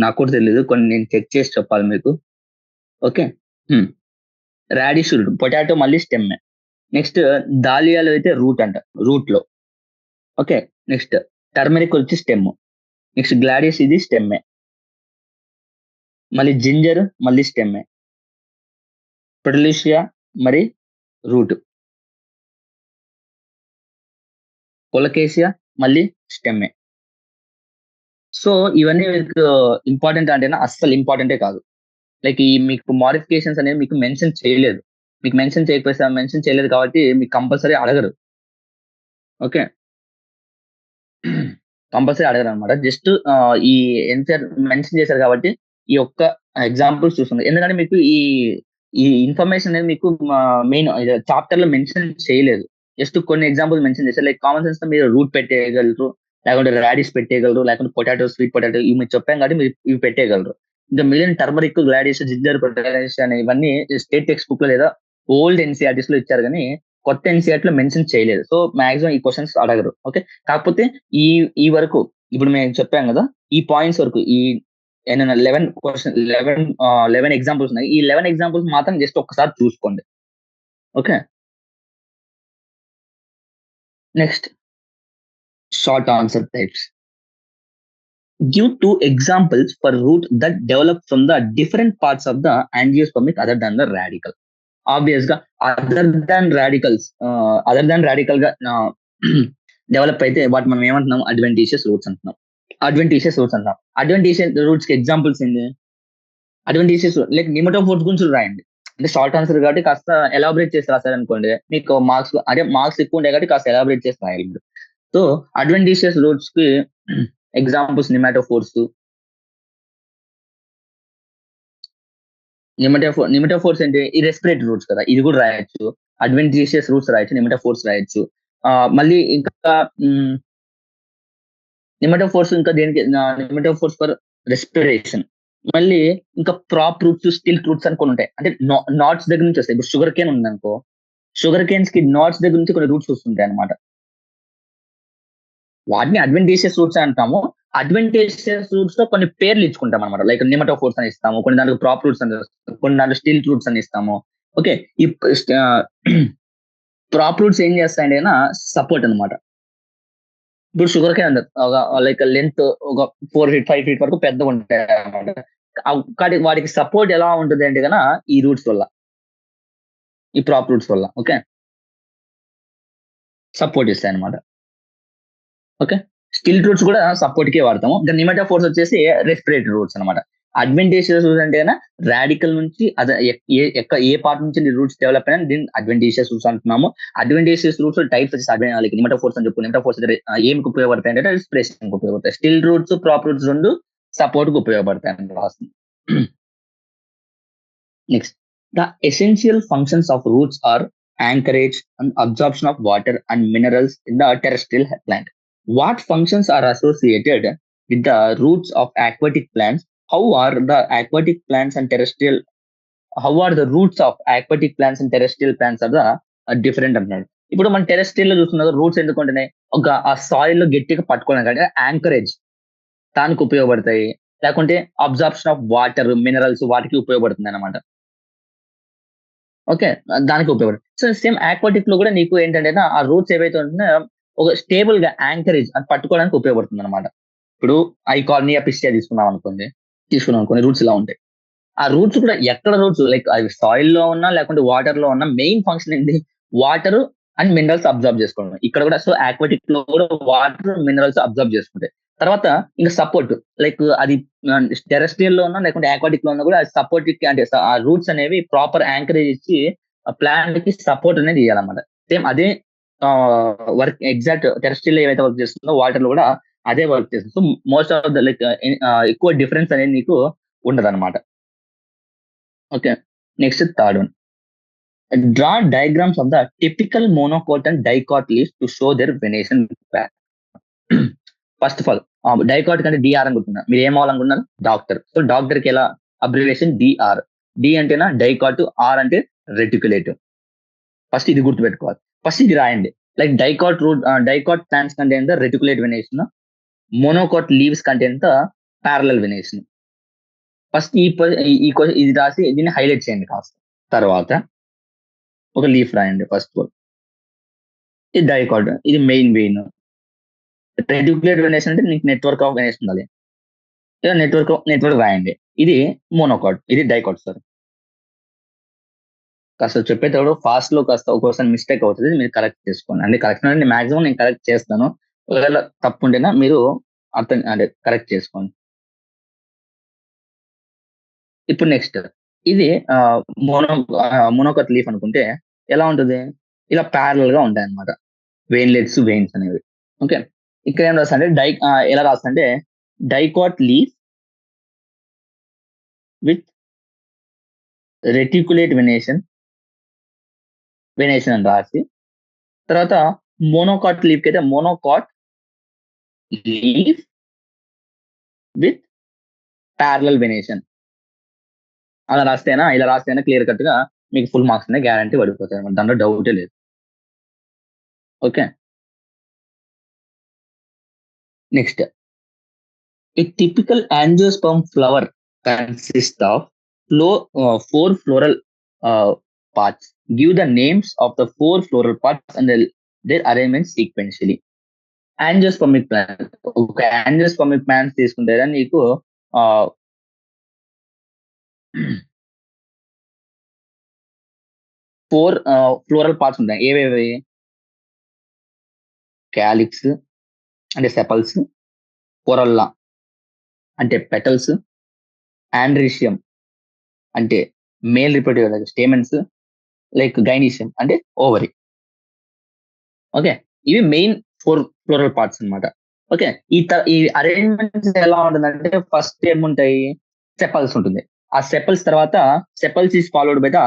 నాకు కూడా తెలియదు. కొన్ని నేను చెక్ చేసి చెప్పాలి మీకు. ఓకే. రాడిష్ రూట్, పొటాటో మళ్ళీ స్టెమ్మే. నెక్స్ట్ దాలియాలో అయితే రూట్ అంట, రూట్ లో. ఓకే. నెక్స్ట్ టర్మరిక్ వచ్చి స్టెమ్. నెక్స్ట్ గ్లాడియస్ ఇది స్టెమ్మే. మళ్ళీ జింజర్ మళ్ళీ స్టెమ్మే. ప్రొటలీషియా మరి రూట్. కొలకేసియా మళ్ళీ స్టెమ్మే. సో ఇవన్నీ మీకు ఇంపార్టెంట్ అంటేనా? అస్సలు ఇంపార్టెంటే కాదు. లైక్ ఈ మీకు మోడిఫికేషన్స్ అనేవి మీకు మెన్షన్ చేయలేదు. మీకు మెన్షన్ చేయలేదు కాబట్టి మీకు కంపల్సరీ అడగరు. ఓకే. కంపల్సరీ అడగరు అనమాట. జస్ట్ ఈ ఎన్సీఆర్ మెన్షన్ చేశారు కాబట్టి ఈ ఒక్క ఎగ్జాంపుల్స్ చూస్తుంది. ఎందుకంటే మీకు ఈ ఈ ఇన్ఫర్మేషన్ అనేది మీకు మెయిన్ చాప్టర్ లో మెన్షన్ చేయలేదు. జస్ట్ కొన్ని ఎగ్జాంపుల్ మెన్షన్ చేశారు. లైక్ కామన్ సెన్స్ తో మీరు రూట్ పెట్టేయగలరు, లేకుంటే రాడిష్ పెట్టేయగలరు, లేకుంటే పొటాటో, స్వీట్ పొటాటో ఇవి మీరు చెప్పాం కాబట్టి మీరు ఇవి పెట్టేయగలరు. ఇంకా million turmeric, Gladius, ginger, potatoes అనే ఇవన్నీ స్టేట్ టెక్స్ట్ బుక్ లో లేదా ఓల్డ్ ఎన్సీఆర్టీస్ లో ఇచ్చారు కానీ కొత్త ఎన్సీఆర్టీ లో మెన్షన్ చేయలేదు. సో మాక్సిమం ఈ క్వశ్చన్స్ అడగరు. ఓకే. కాకపోతే ఈ ఈ వరకు ఇప్పుడు మేము చెప్పాం కదా, ఈ పాయింట్స్ వరకు ఈ 11 ఎగ్జాంపుల్స్ ఉన్నాయి. ఈ 11 ఎగ్జాంపుల్స్ మాత్రం జస్ట్ ఒక్కసారి చూసుకోండి. Okay. Next short answer types. Give 2 examples for root that develop from the different parts of the angiospermic other than the radicle. Obvious గా అదర్ దాన్ రాడికల్ గా డెవలప్ అయితే వాటి మనం ఏమంటున్నాం? అడ్వెంటీషియస్ రూట్స్ అంటున్నాం. అడ్వెంటీషియస్ రూట్స్ కి examples ఏంటి? Adventitious like pneumatophores గురించి రాయండి. అంటే షార్ట్ ఆన్సర్ కాబట్టి కాస్త ఎలాబరేట్ చేసి రాశారనుకోండి మీకు మార్క్స్, అంటే మార్క్స్ ఎక్కువ ఉంటాయి కాబట్టి కాస్త ఎలాబరేట్ చేసి రాయాలి మీరు. సో అడ్వెంటీషియస్ రూట్స్ కి ఎగ్జాంపుల్స్ నిమటోఫోర్స్ అంటే ఈ రెస్పిరేటరీ రూట్స్ కదా, ఇది కూడా రాయొచ్చు. అడ్వెంటీషియస్ రూట్స్ రాయొచ్చు, నిమటోఫోర్స్ రాయొచ్చు. మళ్ళీ ఇంకా నిమటోఫోర్స్ ఇంకా దేనికి? నిమటోఫోర్స్ ఫర్ రెస్పిరేషన్. మళ్ళీ ఇంకా ప్రాప్ రూట్స్, స్టిల్ రూట్స్ అని కొన్ని ఉంటాయి. అంటే నాట్స్ దగ్గర నుంచి వస్తాయి. ఇప్పుడు షుగర్ కేన్ ఉందనుకో, షుగర్ కేన్స్ కి నాట్స్ దగ్గర నుంచి కొన్ని రూట్స్ వస్తుంటాయి అనమాట. వాటిని అడ్వెంటీషియస్ రూట్స్ అంటాము. అడ్వెంటీషియస్ రూట్స్ లో కొన్ని పేర్లు ఇచ్చుకుంటాం అనమాట. లైక్ నిమటోఫోర్స్ అని ఇస్తాము, కొన్ని దాంట్లో ప్రాప్ రూట్స్ అని ఇస్తాము, కొన్ని దాంట్లో స్టిల్ రూట్స్ అని ఇస్తాము. ఓకే. ఈ ప్రాప్ రూట్స్ ఏం చేస్తాయంటే సపోర్ట్ అనమాట. ఇప్పుడు షుగర్ కేన్ లైక్ లెంత్ ఒక 4 feet 5 feet వరకు పెద్దగా ఉంటాయి అనమాట. కానీ వాటికి సపోర్ట్ ఎలా ఉంటుంది అంటే ఈ రూట్స్ వల్ల, ఈ ప్రాప్ రూట్స్ వల్ల. ఓకే. సపోర్ట్ ఇస్తాయి అనమాట. ఓకే. స్టిల్ రూట్స్ కూడా సపోర్ట్ కే వాడతాము. ఇంకా నిమటోఫోర్స్ వచ్చేసి రెస్పిరేటరీ రూట్స్ అనమాట. అడ్వెంటీషియస్ రూట్స్ అంటే రాడికల్ నుంచి ఏ పార్ట్ నుంచి రూట్స్ డెవలప్ అయినా దీన్ని అడ్వెంటీషియస్ రూట్స్ అంటున్నాము. అడ్వెంటీషియస్ రూట్స్ టైప్స్ వచ్చేసి నిమటోఫోర్స్ అని చెప్పు. నిమటోఫోర్స్ ఏమికి ఉపయోగపడతాయి అంటే రెస్పిరేషన్ ఉపయోగపడతాయి. స్టిల్ రూట్స్, ప్రాప్ రూట్స్ రెండు సపోర్ట్ కు ఉపయోగపడతాయి అని రాస్తుంది. Next, the essential functions of roots are anchorage and absorption of water and minerals in the terrestrial plant. What functions are associated with the roots of aquatic plants? How are the aquatic plants and terrestrial? How are the roots of aquatic plants and terrestrial plants are the different అన్నాడు. ఇప్పుడు మన terrestrial లో చూస్తున్న roots ఎందుకు ఉంటున్నాయి? ఒక ఆ soil లో గట్టిగా పట్టుకోవడానికి యాంకరేజ్ దానికి ఉపయోగపడతాయి. లేకుంటే అబ్జార్ప్షన్ ఆఫ్ వాటర్, మినరల్స్ వాటికి ఉపయోగపడుతుంది అనమాట. ఓకే. దానికి ఉపయోగపడతాయి. సో సేమ్ ఆక్వాటిక్ లో కూడా నీకు ఏంటంటే ఆ రూట్స్ ఏవైతే ఉంటున్నాయో ఒక స్టేబుల్ గా యాంకరేజ్ అది పట్టుకోవడానికి ఉపయోగపడుతుంది అనమాట. ఇప్పుడు ఐకార్నియా పిస్టియా తీసుకున్నాం అనుకోండి, రూట్స్ ఇలా ఉంటాయి. ఆ రూట్స్ కూడా ఎక్కడ రూట్స్ లైక్ అవి సాయిల్ లో ఉన్నా లేకుంటే వాటర్ లో ఉన్నా మెయిన్ ఫంక్షన్ ఏంటి? వాటర్ అండ్ మినరల్స్ అబ్జర్వ్ చేసుకోవడం. ఇక్కడ కూడా సో ఆక్వాటిక్ లో కూడా వాటర్, మినరల్స్ అబ్జర్వ్ చేసుకుంటాయి. తర్వాత ఇంకా సపోర్ట్ లైక్ అది టెరెస్ట్రియల్ లో ఉన్నా లేకుంటే ఆక్వాటిక్ లో ఉన్నా కూడా సపోర్ట్ అంటే ఆ రూట్స్ అనేవి ప్రాపర్ యాంకరేజ్ ఇచ్చి ప్లాంట్ కి సపోర్ట్ అనేది ఇవ్వాలన్నమాట. సేమ్ అదే వర్క్ ఎగ్జాక్ట్ టెరెస్ట్రియల్ ఏవైతే వర్క్ చేస్తుందో వాటర్ లో కూడా అదే వర్క్ చేస్తుంది. So most of the like ఎక్కువ డిఫరెన్స్ అనేది నీకు ఉండదు అనమాట. Okay. Next third one. Draw diagrams of the typical monocot and dicot leaves to show their venation pattern. First of all dicot కంటే డిఆర్ అనుకుంటున్నారు. మీరు ఏం అవ్వాలనుకుంటున్నారు? డాక్టర్. సో డాక్టర్ కి ఎలా అబ్రివేషన్ డిఆర్. డి అంటేనా డైకాట్, ఆర్ అంటే reticulate. First ఇది గుర్తుపెట్టుకోవాలి. ఫస్ట్ ఇది రాయండి. లైక్ డైకాట్ ప్లాంట్స్ కంటే ఎంత రెటిక్యులేట్ వెనేషన్, మోనోకాట్ లీవ్స్ కంటే ఎంత ప్యారలల్ వెనేషన్. ఫస్ట్ ఇది రాసి దీన్ని హైలైట్ చేయండి కాస్త. తర్వాత ఒక లీఫ్ రాయండి ఫస్ట్. ఇది డైకాట్, ఇది మెయిన్ వెయిన్. రెటిక్యులేట్ వెనేషన్ అంటే నీకు నెట్వర్క్ ఆఫ్ వెనేషన్ ఉండాలి. నెట్వర్క్ రాయండి. ఇది మోనోకాట్, ఇది డైకాట్ సార్. కాస్త చెప్పేటప్పుడు ఫాస్ట్ లో కాస్త ఒక్కోసారి మిస్టేక్ అవుతుంది, మీరు కరెక్ట్ చేసుకోండి. అంటే కరెక్ట్ అంటే మాక్సిమం నేను కరెక్ట్ చేస్తాను. ఒకవేళ తప్పు ఉంటేనా మీరు అర్థం అంటే కరెక్ట్ చేసుకోండి. ఇప్పుడు నెక్స్ట్ ఇది మోనో మోనోకట్ లీఫ్ అనుకుంటే ఎలా ఉంటుంది? ఇలా ప్యారల్ గా ఉంటాయి అనమాట వెయిన్లెట్స్, వెయిన్స్ అనేవి. ఓకే, ఇక్కడ ఏం రాస్తా అంటే ఎలా రాస్తా అంటే dicot leaf with reticulate venation అని రాసి, తర్వాత మోనోకాట్ లీఫ్ కి అయితే monocot leaf with parallel venation అలా రాస్తేనా, ఇలా రాస్తేనా క్లియర్ కట్ గా మీకు ఫుల్ మార్క్స్ అనేది గ్యారంటీ పడిపోతాయి అనమాట. దాంట్లో డౌటే లేదు. Okay, next a typical angiosperm flower consist of 4 floral parts. Give the names of the 4 floral parts and their arrangement sequentially. Angiospermic plant, ఒక యాంజియోస్పర్మిక్ ప్లాంట్ తీసుకుంటే నీకు 4 ఫ్లోరల్ పార్ట్స్ ఉంటాయి. ఏవేవి? క్యాలిక్స్ అంటే సెపల్స్, కొరల్లా అంటే పెటల్స్, ఆండ్రీషియం అంటే male reproductive stamens, like gynoecium అంటే ovary. Okay, ఇవి మెయిన్ 4 ఫ్లోరల్ పార్ట్స్ అన్నమాట. ఓకే, ఈ అరేంజ్మెంట్స్ ఎలా ఉంటుందంటే ఫస్ట్ ఏముంటాయి? సెపల్స్ ఉంటుంది. ఆ సెపల్స్ తర్వాత sepals is followed by the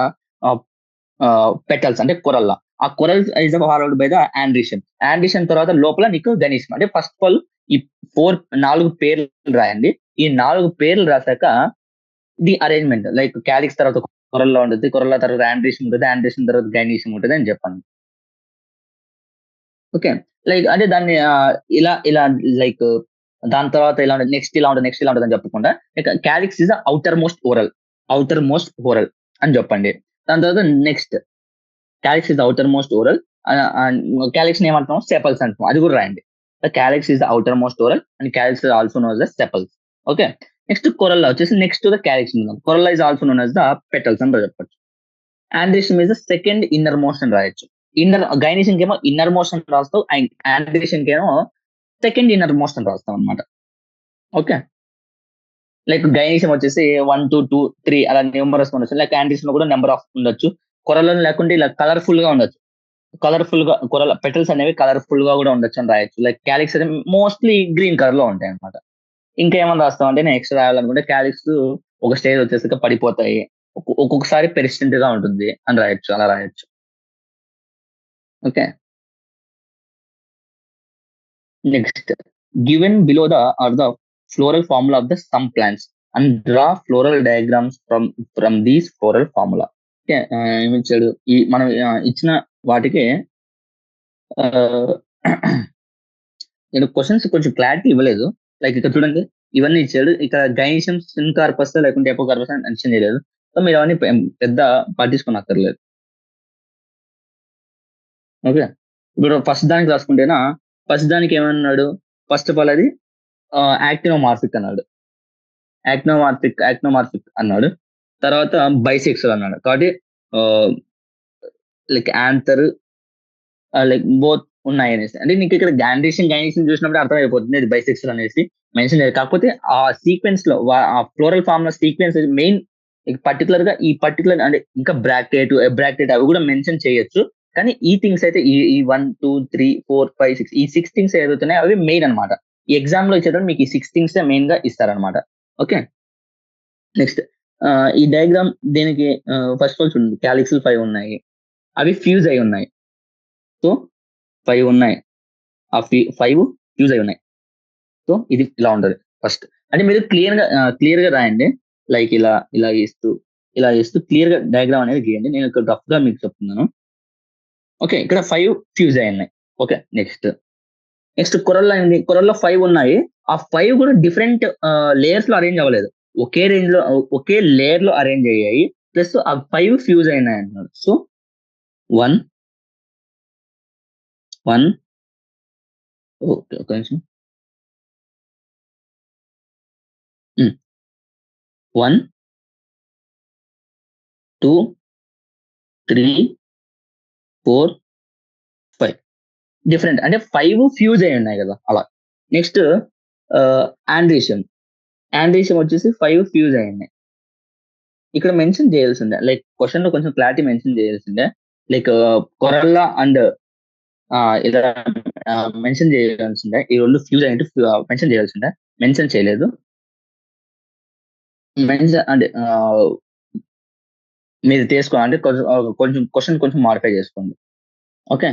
petals అంటే కొరల్లా. ఆ corals is followed by the androecium తర్వాత లోపల నీకు గణేషం. అంటే ఫస్ట్ ఆఫ్ ఆల్ ఈ 4 పేర్లు రాయండి. ఈ 4 పేర్లు రాసాక ది అరేంజ్మెంట్ లైక్ క్యాలిక్స్ తర్వాత కొరల్లా ఉంటుంది, కొరల్లా తర్వాత ఆండ్రీషియం ఉంటుంది, ఆండ్రీషియం తర్వాత గైనీషియం ఉంటుంది అని చెప్పండి. ఓకే, లైక్ అంటే దాన్ని ఇలా ఇలా లైక్ దాని తర్వాత ఇలా ఉంటుంది, నెక్స్ట్ ఇలా ఉంటుంది, నెక్స్ట్ ఇలా ఉంటుంది అని చెప్పకుండా calyx is outermost whorl అని చెప్పండి. దాని తర్వాత next calyx is outermost whorl, calyx ఏమంటాం? సెపల్స్ అంటాం, అది కూడా రాయండి. Calyx is outermost whorl and calyx also known as sepals. Okay, next corolla వచ్చేసి next the calyx. Corolla is also known as the petals అని చెప్పచ్చు. Androecium is the second innermost అని రాయొచ్చు. Gynoecium ఏమో innermost అని రాస్తావు, androecium ఏమో second innermost అని రాస్తాం అనమాట. ఓకే, లైక్ గైనీషియం వచ్చేసి 1 2 2 3 అలా న్యూమరస్ ఉండొచ్చు, లైక్ ఆండ్రీషియం కూడా నెంబర్ ఆఫ్ ఉండొచ్చు. కొరల్లో లేకుంటే ఇలా కలర్ఫుల్ గా ఉండొచ్చు. కలర్ఫుల్ గా కొరల పెటల్స్ అనేవి కలర్ఫుల్ గా కూడా ఉండొచ్చు అని రాయొచ్చు. లైక్ క్యాలిక్స్ అయితే మోస్ట్లీ గ్రీన్ కలర్ లో ఉంటాయి అనమాట. ఇంకేమన్నా రాస్తాం అంటే నెక్స్ట్ రాయాలనుకుంటే క్యాలిక్స్ ఒక స్టేజ్ వచ్చేసాక పడిపోతాయి, ఒక్కొక్కసారి పెరిస్టెంట్ గా ఉంటుంది అని రాయొచ్చు, అలా రాయొచ్చు. Okay, next given below are the floral formula of the some plants and draw floral diagrams from these floral formula. Okay, ఏమిచ్చాడు? ఈ మనం ఇచ్చిన వాటికి నేను క్వశ్చన్స్ కొంచెం క్లారిటీ ఇవ్వలేదు. లైక్ ఇక్కడ చూడండి, ఇవన్నీ ఇచ్చాడు. ఇక్కడ గైనిషియం సిన్కార్పస్ లేకుంటే ఎపోకార్పస్ అని మెన్షన్ చేయలేదు. సో మీరు అవన్నీ పెద్ద పట్టించుకోనక్కర్లేదు. ఓకే, ఇప్పుడు ఫస్ట్ దానికి రాసుకుంటేనా, ఫస్ట్ దానికి ఏమన్నాడు? ఫస్ట్ ఆఫ్ ఆల్ అది యాక్టినోమార్ఫిక్ అన్నాడు, యాక్టినోమార్ఫిక్ అన్నాడు. తర్వాత బైసెక్సువల్ అన్నాడు. కాబట్టి లైక్ యాంథర్ లైక్ బోత్ ఉన్నాయి అనేసి, అంటే నీకు ఇక్కడ గైనీషియం చూసినప్పుడు అర్థమైపోతుంది ఇది బైసెక్సువల్ అనేసి మెన్షన్ చేయలేదు. కాకపోతే ఆ సీక్వెన్స్ లో ఆ ఫ్లోరల్ ఫార్మ్ లో సీక్వెన్స్ మెయిన్ పర్టికులర్ గా ఈ పర్టికులర్ అంటే ఇంకా బ్రాక్టేట్ అవి కూడా మెన్షన్ చేయొచ్చు. కానీ ఈ థింగ్స్ అయితే ఈ 1 2 3 4 5 6 ఈ 6 థింగ్స్ ఏదైతున్నాయో అవి మెయిన్ అనమాట. ఈ ఎగ్జామ్ లో ఇచ్చేటప్పుడు మీకు ఈ 6 థింగ్స్ మెయిన్ గా ఇస్తారనమాట. ఓకే, నెక్స్ట్ ఈ డయాగ్రామ్ దీనికి ఫస్ట్ ఆఫ్ ఆల్ చూడండి, క్యాలిక్స్ 5 ఉన్నాయి, అవి ఫ్యూజ్ అయి ఉన్నాయి. సో 5 ఉన్నాయి, ఆ 5 ఫ్యూజ్ అయి ఉన్నాయి. సో ఇది ఇలా ఉంటుంది ఫస్ట్. అంటే మీరు క్లియర్ గా రాయండి. లైక్ ఇలా ఇస్తూ క్లియర్ గా డయాగ్రామ్ అనేది గీయండి. నేను ఇక్కడ రఫ్ గా మీకు చెప్తున్నాను. ఓకే, ఇక్కడ 5 ఫ్యూజ్ అయ్యాయి. ఓకే, నెక్స్ట్ కొరల్లో 5 ఉన్నాయి. ఆ 5 కూడా డిఫరెంట్ లేయర్స్ లో అరేంజ్ అవ్వలేదు. ఒకే లేయర్ లో అరేంజ్ అయ్యాయి. ప్లస్ ఆ 5 ఫ్యూజ్ అయినాయి అన్నారు. సో 1 1 ఓకే, ఒక నిమిషం. 1 2 3 4 5 డిఫరెంట్, అంటే 5 ఫ్యూజ్ అయి ఉన్నాయి కదా అలా. నెక్స్ట్ ఆండ్రీషియం వచ్చేసి 5 ఫ్యూజ్ అయి ఉన్నాయి. ఇక్కడ మెన్షన్ చేయాల్సిందే, లైక్ క్వశ్చన్ లో కొంచెం క్లారిటీ మెన్షన్ చేయాల్సిందే. లైక్ కొరల్లా అండ్ ఇలా మెన్షన్ చేయాల్సిందే. ఈ రెండు ఫ్యూజ్ అయ్యి మెన్షన్ చేయాల్సిందే. మెన్షన్ చేయలేదు. మెన్షన్ అంటే మీరు తీసుకోండి, అంటే కొంచెం క్వశ్చన్ కొంచెం మాడిఫై చేసుకోండి. ఓకే,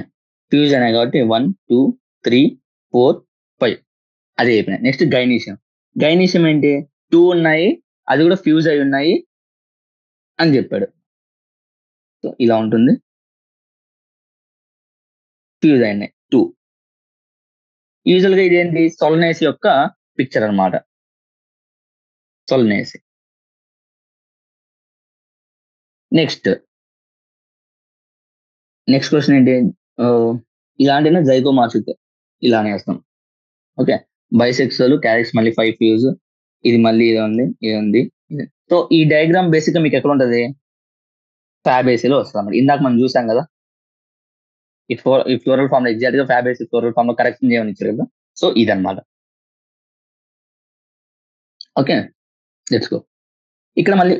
ఫ్యూజ్ అయినాయి కాబట్టి 1 2 3 4 5 అది అయిపోయినాయి. నెక్స్ట్ గైనీషియం ఏంటి, 2 ఉన్నాయి, అది కూడా ఫ్యూజ్ అయి ఉన్నాయి అని చెప్పాడు. సో ఇలా ఉంటుంది, ఫ్యూజ్ అయినాయి 2. యూజువల్ గా ఇదేంటి, సోలనేసి యొక్క పిక్చర్ అన్నమాట. సోలనేసి. నెక్స్ట్ క్వశ్చన్ ఏంటి, ఇలాంటినా జైగోమార్ఫిక్ ఇలానే వేస్తాం. ఓకే, బైసెక్సువల్ క్యారెక్స్ మళ్ళీ 5 ఫ్యూజ్, ఇది మళ్ళీ ఇది ఉంది. సో ఈ డయాగ్రామ్ బేసిక్ గా మీకు ఎక్కడ ఉంటది, ఫ్యాబేసీలో వస్తుంది. ఇందాక మనం చూసాం కదా, ఈ ఫ్లోరల్ ఫామ్ లో ఎగ్జాక్ట్ గా ఫ్యాబేసీ ఫ్లోరల్ ఫామ్ లో కరెక్షన్ చేయమని ఇచ్చారు కదా. సో ఇదన్నమాట. Okay, let's go. ఇక్కడ మళ్ళీ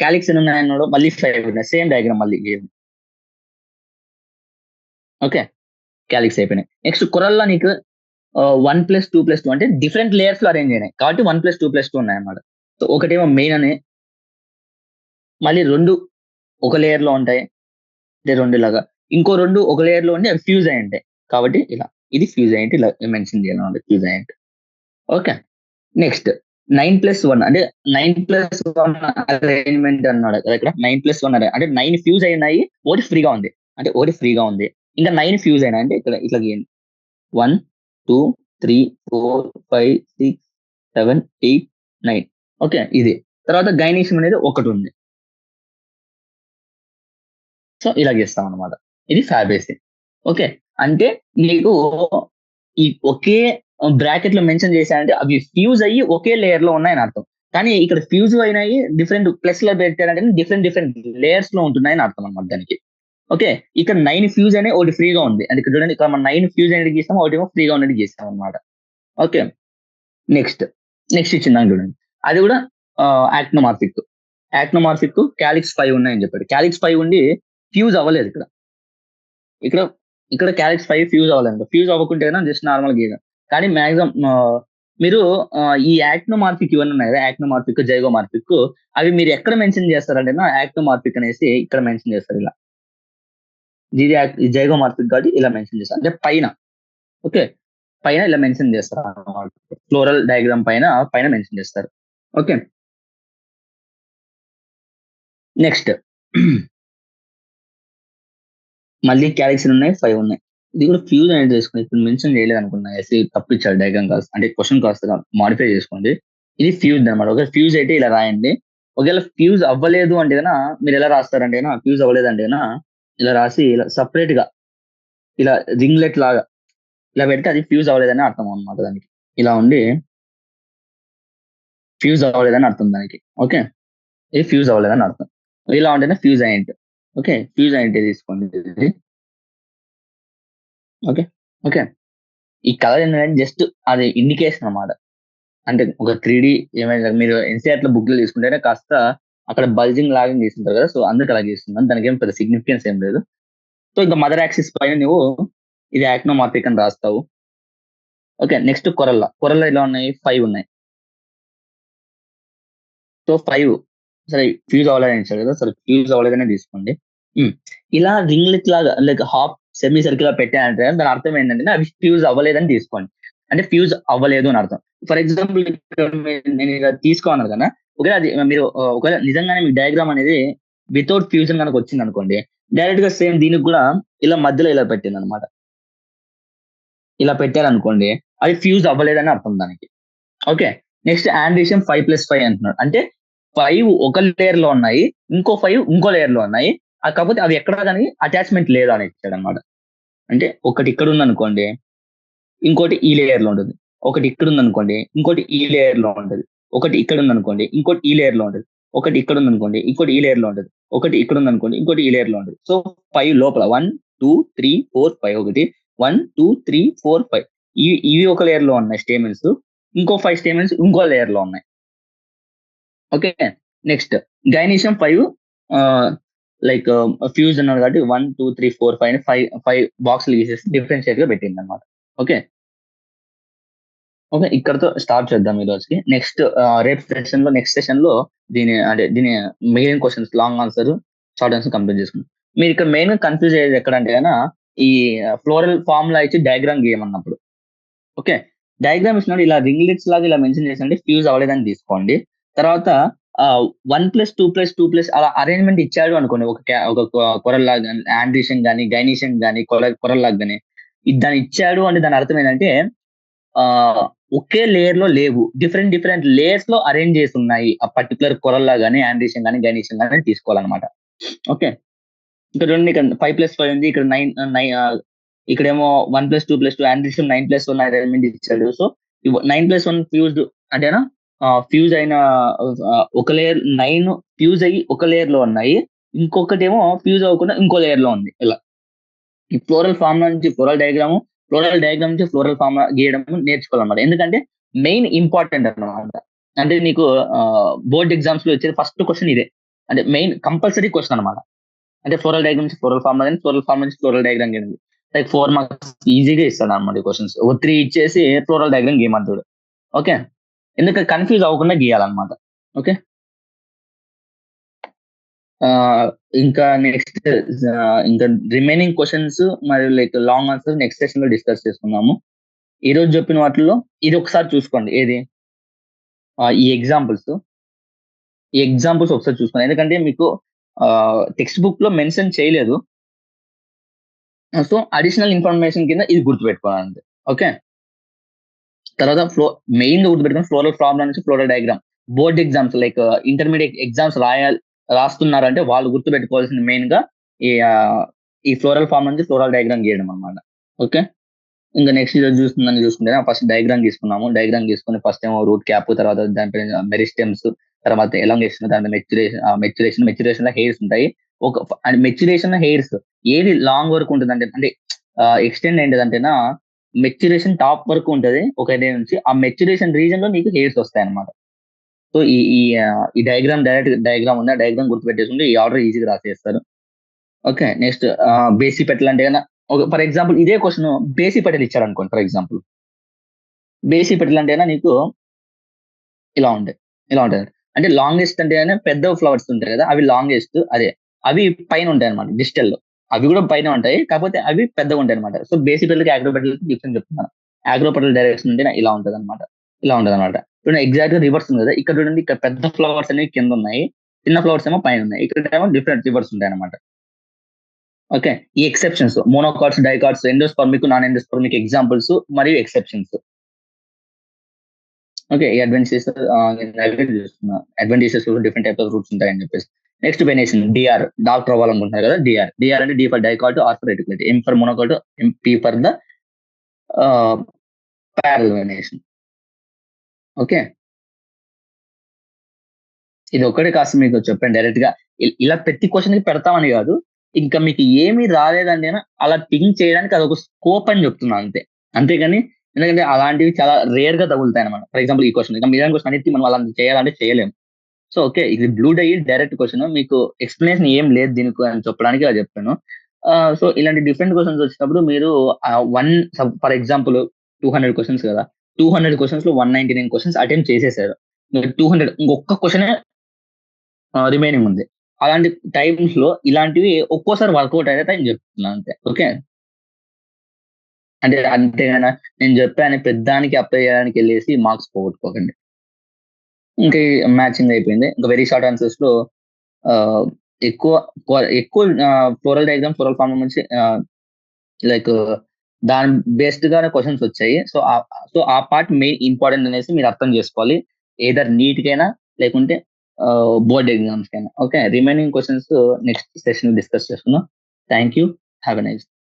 క్యాలిక్స్ ఎన్ని ఉన్నాయన్నాడు, మళ్ళీ 5 ఉన్నాయి. సేమ్ డయాగ్రామ్ మళ్ళీ. ఓకే, క్యాలిక్స్ అయిపోయినాయి. నెక్స్ట్ కొరల్లా నీకు 1 + 2 + 2 అంటే డిఫరెంట్ లేయర్స్ లో అరేంజ్ అయినాయి కాబట్టి 1 + 2 + 2 ఉన్నాయి అన్నమాట. సో ఒకటేమో మెయిన్ అని, మళ్ళీ 2 ఒక లేయర్ లో ఉంటాయి, అంటే 2 లాగా. ఇంకో 2 ఒక లేయర్ లో ఉండి అవి ఫ్యూజ్ అయి ఉంటాయి కాబట్టి ఇలా. ఇది ఫ్యూజ్ అయ్యింటి, ఇలా మెన్షన్ చేయాలి, ఫ్యూజ్ అయ్యింటి. ఓకే, నెక్స్ట్ 9 + 1 అంటే 9 + 1 అరేంజ్మెంట్ అన్నాడు కదా ఇక్కడ. 9 + 1 అంటే 9 ఫ్యూజ్ అయినాయి, ఒకటి ఫ్రీగా ఉంది. ఇంకా 9 ఫ్యూజ్ అయినాయి అంటే ఇట్లా గీయండి. 1 2 3 4 5 6 7 8 9. ఓకే, ఇది. తర్వాత గైనీషియం అనేది ఒకటి ఉంది. సో ఇలా గీస్తాం అనమాట. ఇది ఫ్యాబేసీ. ఓకే, అంటే నీకు ఈ ఒకే బ్రాకెట్ లో మెన్షన్ చేశారంటే అవి ఫ్యూజ్ అయ్యి ఒకే లేయర్ లో ఉన్నాయని అర్థం. కానీ ఇక్కడ ఫ్యూజ్ అయినాయి డిఫరెంట్ ప్లస్ లో పెట్టారంటే డిఫరెంట్ లేయర్స్ లో ఉంటున్నాయని అర్థం అనమాట దానికి. ఓకే, ఇక్కడ 9 ఫ్యూజ్ అనే ఒకటి ఫ్రీగా ఉంది. అంటే ఇక్కడ చూడండి, ఇక్కడ మనం 9 ఫ్యూజ్ అనేది గీస్తాం, ఒకటి ఏమో ఫ్రీగా ఉన్నది గీస్తాం అనమాట. ఓకే, నెక్స్ట్ ఇచ్చిందాం చూడండి, అది కూడా యాక్నోమార్ఫిక్ క్యాలిక్స్ 5 ఉన్నాయని చెప్పాడు. క్యాలిక్స్ 5 ఉండి ఫ్యూజ్ అవ్వలేదు ఇక్కడ క్యాలిక్స్ 5 ఫ్యూజ్ అవ్వలేదు. ఫ్యూజ్ అవ్వకుంటే జస్ట్ నార్మల్ గీయడం. కానీ మాక్సిమం మీరు ఈ యాక్నోమార్ఫిక్ ఇవన్నీ ఉన్నాయి కదా, యాక్నోమార్ఫిక్ జైగోమార్ఫిక్, అవి మీరు ఎక్కడ మెన్షన్ చేస్తారంటే యాక్నోమార్ఫిక్ అనేసి ఇక్కడ మెన్షన్ చేస్తారు. ఇలా జైగోమార్ఫిక్ కాబట్టి ఇలా మెన్షన్ చేస్తారు, అంటే పైన. ఓకే, పైన ఇలా మెన్షన్ చేస్తారు అన్నమాట. ఫ్లోరల్ డయాగ్రామ్ పైన మెన్షన్ చేస్తారు. ఓకే, నెక్స్ట్ మళ్ళీ క్యాలిక్స్ ఉన్నాయి, 5 ఉన్నాయి. ఇది కూడా ఫ్యూజ్ అనేది చేసుకోండి. ఇప్పుడు మెన్షన్ చేయలేదు అనుకున్నా, ఎస్సీ తప్పు ఇచ్చాడు డయాగ్రామ్ కాస్త, అంటే క్వశ్చన్ కాస్త మాడిఫై చేసుకోండి. ఇది ఫ్యూజ్ అనమాట. ఒక ఫ్యూజ్ అయితే ఇలా రాయండి. ఒకవేళ ఫ్యూజ్ అవ్వలేదు అంటే కన్నా మీరు ఎలా రాస్తారంటే ఫ్యూజ్ అవ్వలేదు అంటే ఇలా రాసి ఇలా సపరేట్ గా ఇలా రింగ్లెట్ లాగా ఇలా పెడితే అది ఫ్యూజ్ అవ్వలేదని అర్థం అనమాట దానికి. ఇలా ఉండి ఫ్యూజ్ అవ్వలేదని అర్థం దానికి. ఓకే, ఇది ఫ్యూజ్ అవ్వలేదని అర్థం. ఇలా ఉంటేనే ఫ్యూజ్ అయ్యింట్. ఓకే, ఫ్యూజ్ అయ్యింట్ తీసుకోండి. ఓకే, ఈ కలర్ ఏంటంటే జస్ట్ అది ఇండికేషన్ అన్నమాట. అంటే ఒక 3D ఏమైనా మీరు ఎన్సీఆర్ లో బుక్లు తీసుకుంటేనే కాస్త అక్కడ బల్జింగ్ లాగా తీసుకుంటారు కదా, సో అందుకు అలా చేస్తున్నాను. దానికి ఏం పెద్ద సిగ్నిఫికెన్స్ ఏం లేదు. సో ఇంకా మదర్ యాక్సిస్ పైన నువ్వు ఇది యాక్నోమార్ఫిక్ అని రాస్తావు. ఓకే, నెక్స్ట్ కొరల్లా ఇలా ఉన్నాయి, 5 ఉన్నాయి. సో 5 సరే ఫ్యూజ్ అవ్వలేదని ఇచ్చాడు కదా, సరే ఫ్యూజ్ అవ్వలేదనే తీసుకోండి. ఇలా రింగ్లెట్ లాగా లైక్ హాఫ్ సెమీ సర్కిల్ గా పెట్టానంటే దాని అర్థం ఏంటంటే అవి ఫ్యూజ్ అవ్వలేదని తీసుకోండి. అంటే ఫ్యూజ్ అవ్వలేదు అని అర్థం. ఫర్ ఎగ్జాంపుల్ నేను ఇలా తీసుకోమన్నాను కదా, ఒకవేళ అది మీరు ఒకవేళ నిజంగానే మీ డయాగ్రామ్ అనేది వితౌట్ ఫ్యూజన్ కనుక వచ్చింది అనుకోండి, డైరెక్ట్ గా సేమ్ దీనికి కూడా ఇలా మధ్యలో ఇలా పెట్టింది అనమాట. ఇలా పెట్టారనుకోండి, అది ఫ్యూజ్ అవ్వలేదని అర్థం దానికి. ఓకే. నెక్స్ట్ ఆండిషన్ 5+5 అంటున్నాడు. అంటే 5 ఒక లేయర్ లో ఉన్నాయి, ఇంకో 5 ఇంకో లేయర్ లో ఉన్నాయి. కాకపోతే అవి ఎక్కడ కానీ అటాచ్మెంట్ లేదు అని ఇచ్చాడనమాట. అంటే ఒకటి ఇక్కడ ఉందనుకోండి, ఇంకోటి ఈ లేయర్ లో ఉంటుంది. ఒకటి ఇక్కడ ఉందనుకోండి, ఇంకోటి ఈ లేయర్ లో ఉంటుంది. ఒకటి ఇక్కడ ఉందనుకోండి, ఇంకోటి ఈ లేయర్ లో ఉంటుంది. ఒకటి ఇక్కడ ఉందనుకోండి, ఇంకోటి ఈ లేయర్ లో ఉంటుంది. ఒకటి ఇక్కడ ఉందనుకోండి, ఇంకోటి ఈ లేయర్ లో ఉంటుంది. సో 5 లోపల 1, 2, 3, 4, 5 ఒకటి 1, 2, 3, 4, 5 ఇవి ఒక లేయర్ లో ఉన్నాయి స్టేమెన్స్. ఇంకో 5 స్టేమెన్స్ ఇంకో లేయర్ లో ఉన్నాయి. Okay. Next gynoecium 5 like fuse అన్నాడు కాబట్టి 1, 2, 3, 4, 5 బాక్సులు గీసేసి డిఫరెన్షియేట్ గా పెట్టింది అనమాట. ఓకే. ఓకే. ఇక్కడితో స్టార్ట్ చేద్దాం ఈ రోజుకి. నెక్స్ట్ రేపు నెక్స్ట్ సెషన్ లో దీని main questions long answer, short answer complete చేసుకుందాం. మీరు ఇక్కడ మెయిన్ గా కన్ఫ్యూజ్ అయ్యేది ఎక్కడంటే గన ఈ ఫ్లోరల్ ఫార్ములా ఇచ్చి డయాగ్రామ్ గీయమన్నప్పుడు. ఓకే. డయాగ్రామ్ ఇచ్చినప్పుడు ఇలా రింగ్లెట్స్ లాగా ఇలా మెన్షన్ చేసినట్టే ఫ్యూజ్ అవ్వలేదని తీసుకోండి. తర్వాత 1+2+2+ అలా అరేంజ్మెంట్ ఇచ్చాడు అనుకోండి. ఒక కొరల్ లాగా గాని, ఆండ్రీషన్ గాని, గైనీషన్ గాని, కొరల్ లాగా గాని దాన్ని ఇచ్చాడు అంటే దాని అర్థం ఏంటంటే ఒకే లేయర్ లో లేవు. డిఫరెంట్ లేయర్స్ లో అరేంజ్ చేసి ఉన్నాయి. ఆ పర్టికులర్ కొరల్లా గానీ, ఆండ్రీషన్ గానీ, గైనీషన్ గానీ తీసుకోవాలన్నమాట. ఓకే. ఇక్కడ చూడండి, ఇక్కడ 5+5 ఉంది. ఇక్కడ 9 ఇక్కడేమో 1+2+2 ఆండ్రీషన్ 9+1 అరేంజ్మెంట్ ఇచ్చాడు. సో 9+1 ఫ్యూజ్డ్ అంటేనా ఫ్యూజ్ అయిన ఒక లేయర్ 9 ఫ్యూజ్ అయ్యి ఒక లేయర్ లో ఉన్నాయి. ఇంకొకటేమో ఫ్యూజ్ అవ్వకుండా ఇంకో లేయర్ లో ఉంది. ఇలా ఈ ఫ్లోరల్ ఫార్ములా నుంచి ఫ్లోరల్ డయాగ్రామ్ నుంచి ఫ్లోరల్ ఫార్ములా గీయడం నేర్చుకోవాలన్నమాట. ఎందుకంటే మెయిన్ ఇంపార్టెంట్ అన్నమాట. అంటే నీకు బోర్డ్ ఎగ్జామ్స్ లో వచ్చేది ఫస్ట్ క్వశ్చన్ ఇదే. అంటే మెయిన్ కంపల్సరీ క్వశ్చన్ అనమాట. అంటే ఫ్లోరల్ డయాగ్రామ్ నుంచి ఫ్లోరల్ ఫార్ములా కానీ, ఫ్లోరల్ ఫార్ములా నుంచి ఫ్లోరల్ డయాగ్రామ్ గీయండి. లైక్ 4 మార్క్స్ ఈజీగా ఇస్తాడు అనమాట ఈ క్వశ్చన్స్. 3 ఇచ్చేసి ఫ్లోరల్ డయాగ్రామ్ గీయమంటాడు. ఓకే. ఎందుకంటే కన్ఫ్యూజ్ అవ్వకుండా గీయాలన్నమాట. ఓకే. ఇంకా నెక్స్ట్ ఇంకా రిమైనింగ్ క్వశ్చన్స్ మరియు like long answer next session లో డిస్కస్ చేసుకుందాము. ఈ రోజు చెప్పిన వాటిలో ఇది ఒకసారి చూసుకోండి. ఏది ఈ ఎగ్జాంపుల్స్ ఒకసారి చూసుకోండి. ఎందుకంటే మీకు టెక్స్ట్ బుక్ లో మెన్షన్ చేయలేదు. సో అడిషనల్ ఇన్ఫర్మేషన్ కింద ఇది గుర్తుపెట్టుకోవాలంటే. ఓకే. తర్వాత మెయిన్ గుర్తుపెట్టుకుని ఫ్లోరల్ ఫార్ములా నుంచి floral diagram. Board exams like intermediate exams రాస్తున్నారంటే వాళ్ళు గుర్తుపెట్టుకోవాల్సింది మెయిన్ గా ఈ ఫ్లోరల్ ఫార్మ్ నుంచి ఫ్లోరల్ డయాగ్రామ్ గీయడం అనమాట. ఓకే. ఇంకా నెక్స్ట్ ఈరోజు చూసుకుంటే ఫస్ట్ డయాగ్రామ్ తీసుకున్నాము. డయాగ్రామ్ తీసుకుని ఫస్ట్ ఏమో రూట్ క్యాప్, తర్వాత దానిపైన మెరిస్టెమ్స్, తర్వాత ఎలాంగేషన్, తర్వాత మెచ్యురేషన్ లో హెయిర్స్ ఉంటాయి. మెచ్యురేషన్ హెయిర్స్ ఏది లాంగ్ వరకు ఉంటుంది అంటే ఎక్స్టెండ్ ఏంటంటేనా మెచ్యురేషన్ టాప్ వరకు ఉంటది ఒక ఏరియా నుంచి. ఆ మెచ్యురేషన్ రీజన్ లో నీకు హెయిర్స్ వస్తాయి అనమాట. సో ఈ డయాగ్రామ్ డయాగ్రామ్ ఉంది. ఆ డయాగ్రామ్ గుర్తుపెట్టేసుకుంటే ఈ ఆర్డర్ ఈజీగా రాసేస్తారు. ఓకే. నెక్స్ట్ బేసి పెటల్ అంటే కన్నా ఫర్ ఎగ్జాంపుల్ ఇదే క్వశ్చన్ బేసి పెటల్ ఇచ్చారు అనుకోండి. ఫర్ ఎగ్జాంపుల్ బేసి పెటల్ అంటే నీకు ఇలా ఉంటాయి. అంటే లాంగెస్ట్ అంటే పెద్ద ఫ్లవర్స్ ఉంటాయి కదా, అవి లాంగెస్ట్. అవి పైన ఉంటాయి అనమాట డిజిటల్ లో. అవి కూడా పైన ఉంటాయి, కాకపోతే అవి పెద్దగా ఉంటాయి అనమాట. సో బేసి పెటల్కి ఆగ్రో పెటల్కి డిఫరెన్స్ చెప్తున్నాను. ఆగ్రో పెటల్ డైరెక్షన్ అంటే ఇలా ఉంటది అనమాట. చూడండి ఎగ్జాక్ట్ గా రివర్స్ ఉంది కదా. ఇక్కడ చూడండి, ఇక్కడ పెద్ద ఫ్లవర్స్ అనేవి కింద ఉన్నాయి, చిన్న ఫ్లవర్స్ ఏమో పైన ఉన్నాయి. ఇక్కడ ఏమో డిఫరెంట్ రివర్స్ ఉంటాయి అనమాట. ఓకే. ఈ exceptions monocots, dicots, endospermic, non endospermic examples మరియు ఎక్సెప్షన్స్. ఓకే. ఈ advantages different type of roots ఉంటాయని చెప్పేసి. నెక్స్ట్ వెనేషన్ డిఆర్ డాక్టర్ అవ్వాలనుకుంటున్నారు కదా. డిఆర్ అంటే D for dicot, R for reticulate, M for monocot, P for the parallel venation. Okay. ఇది ఒక్కటే కాస్త మీకు చెప్పాను డైరెక్ట్ గా. ఇలా ప్రతి క్వశ్చన్ కి పెడతామని కాదు, ఇంకా మీకు ఏమి రాలేదండి అని అలా థింక్ చేయడానికి అదొక స్కోప్ అని చెప్తున్నాను అంతే. అంతేగాని ఎందుకంటే అలాంటివి చాలా రేర్ గా తగులుతాయి అనమాట. ఫర్ ఎగ్జాంపుల్ ఈ క్వశ్చన్, ఇంకా మీరేం క్వశ్చన్ అనేది మనం అలా చేయాలంటే చేయలేము. సో ఓకే, ఇది బ్లూ డై డైరెక్ట్ క్వశ్చన్, మీకు ఎక్స్ప్లెనేషన్ ఏం లేదు దీనికి అని చెప్పడానికి అది చెప్పాను. సో ఇలాంటి డిఫరెంట్ క్వశ్చన్స్ వచ్చినప్పుడు మీరు ఫర్ ఎగ్జాంపుల్ 200 క్వశ్చన్స్ కదా, 200 క్వశ్చన్స్ లో 199 క్వశ్చన్స్ అటెంప్ట్ చేసేసారు. 200 ఇంకొక క్వశ్చన్ రిమైనింగ్ ఉంది. అలాంటి టైమ్స్ లో ఇలాంటివి ఒక్కోసారి వర్కౌట్ అయితే అని చెప్తున్నాను అంతే. ఓకే. అంటే అంతేగాని నేను చెప్పాను పెద్దానికి అప్లై చేయడానికి వెళ్ళేసి మార్క్స్ పోగొట్టుకోకండి. ఇంకా మ్యాచింగ్ అయిపోయింది. ఇంకా వెరీ షార్ట్ ఆన్సర్స్ లో ఆహ్, ఎక్కువ ఎక్కువ ఫ్లోరల్ డయాగ్రామ్, ఫ్లోరల్ ఫార్మ్ నుంచి లైక్ దాని బేస్డ్ గానే క్వెషన్స్ వచ్చాయి. సో ఆ పార్ట్ మెయిన్ ఇంపార్టెంట్ అనేసి మీరు అర్థం చేసుకోవాలి. ఎయిదర్ నీట్ కైనా లేకుంటే బోర్డ్ ఎగ్జామ్స్ కైనా. Okay. Remaining questions next session discuss చేసుకుందాం. Thank you. Have a nice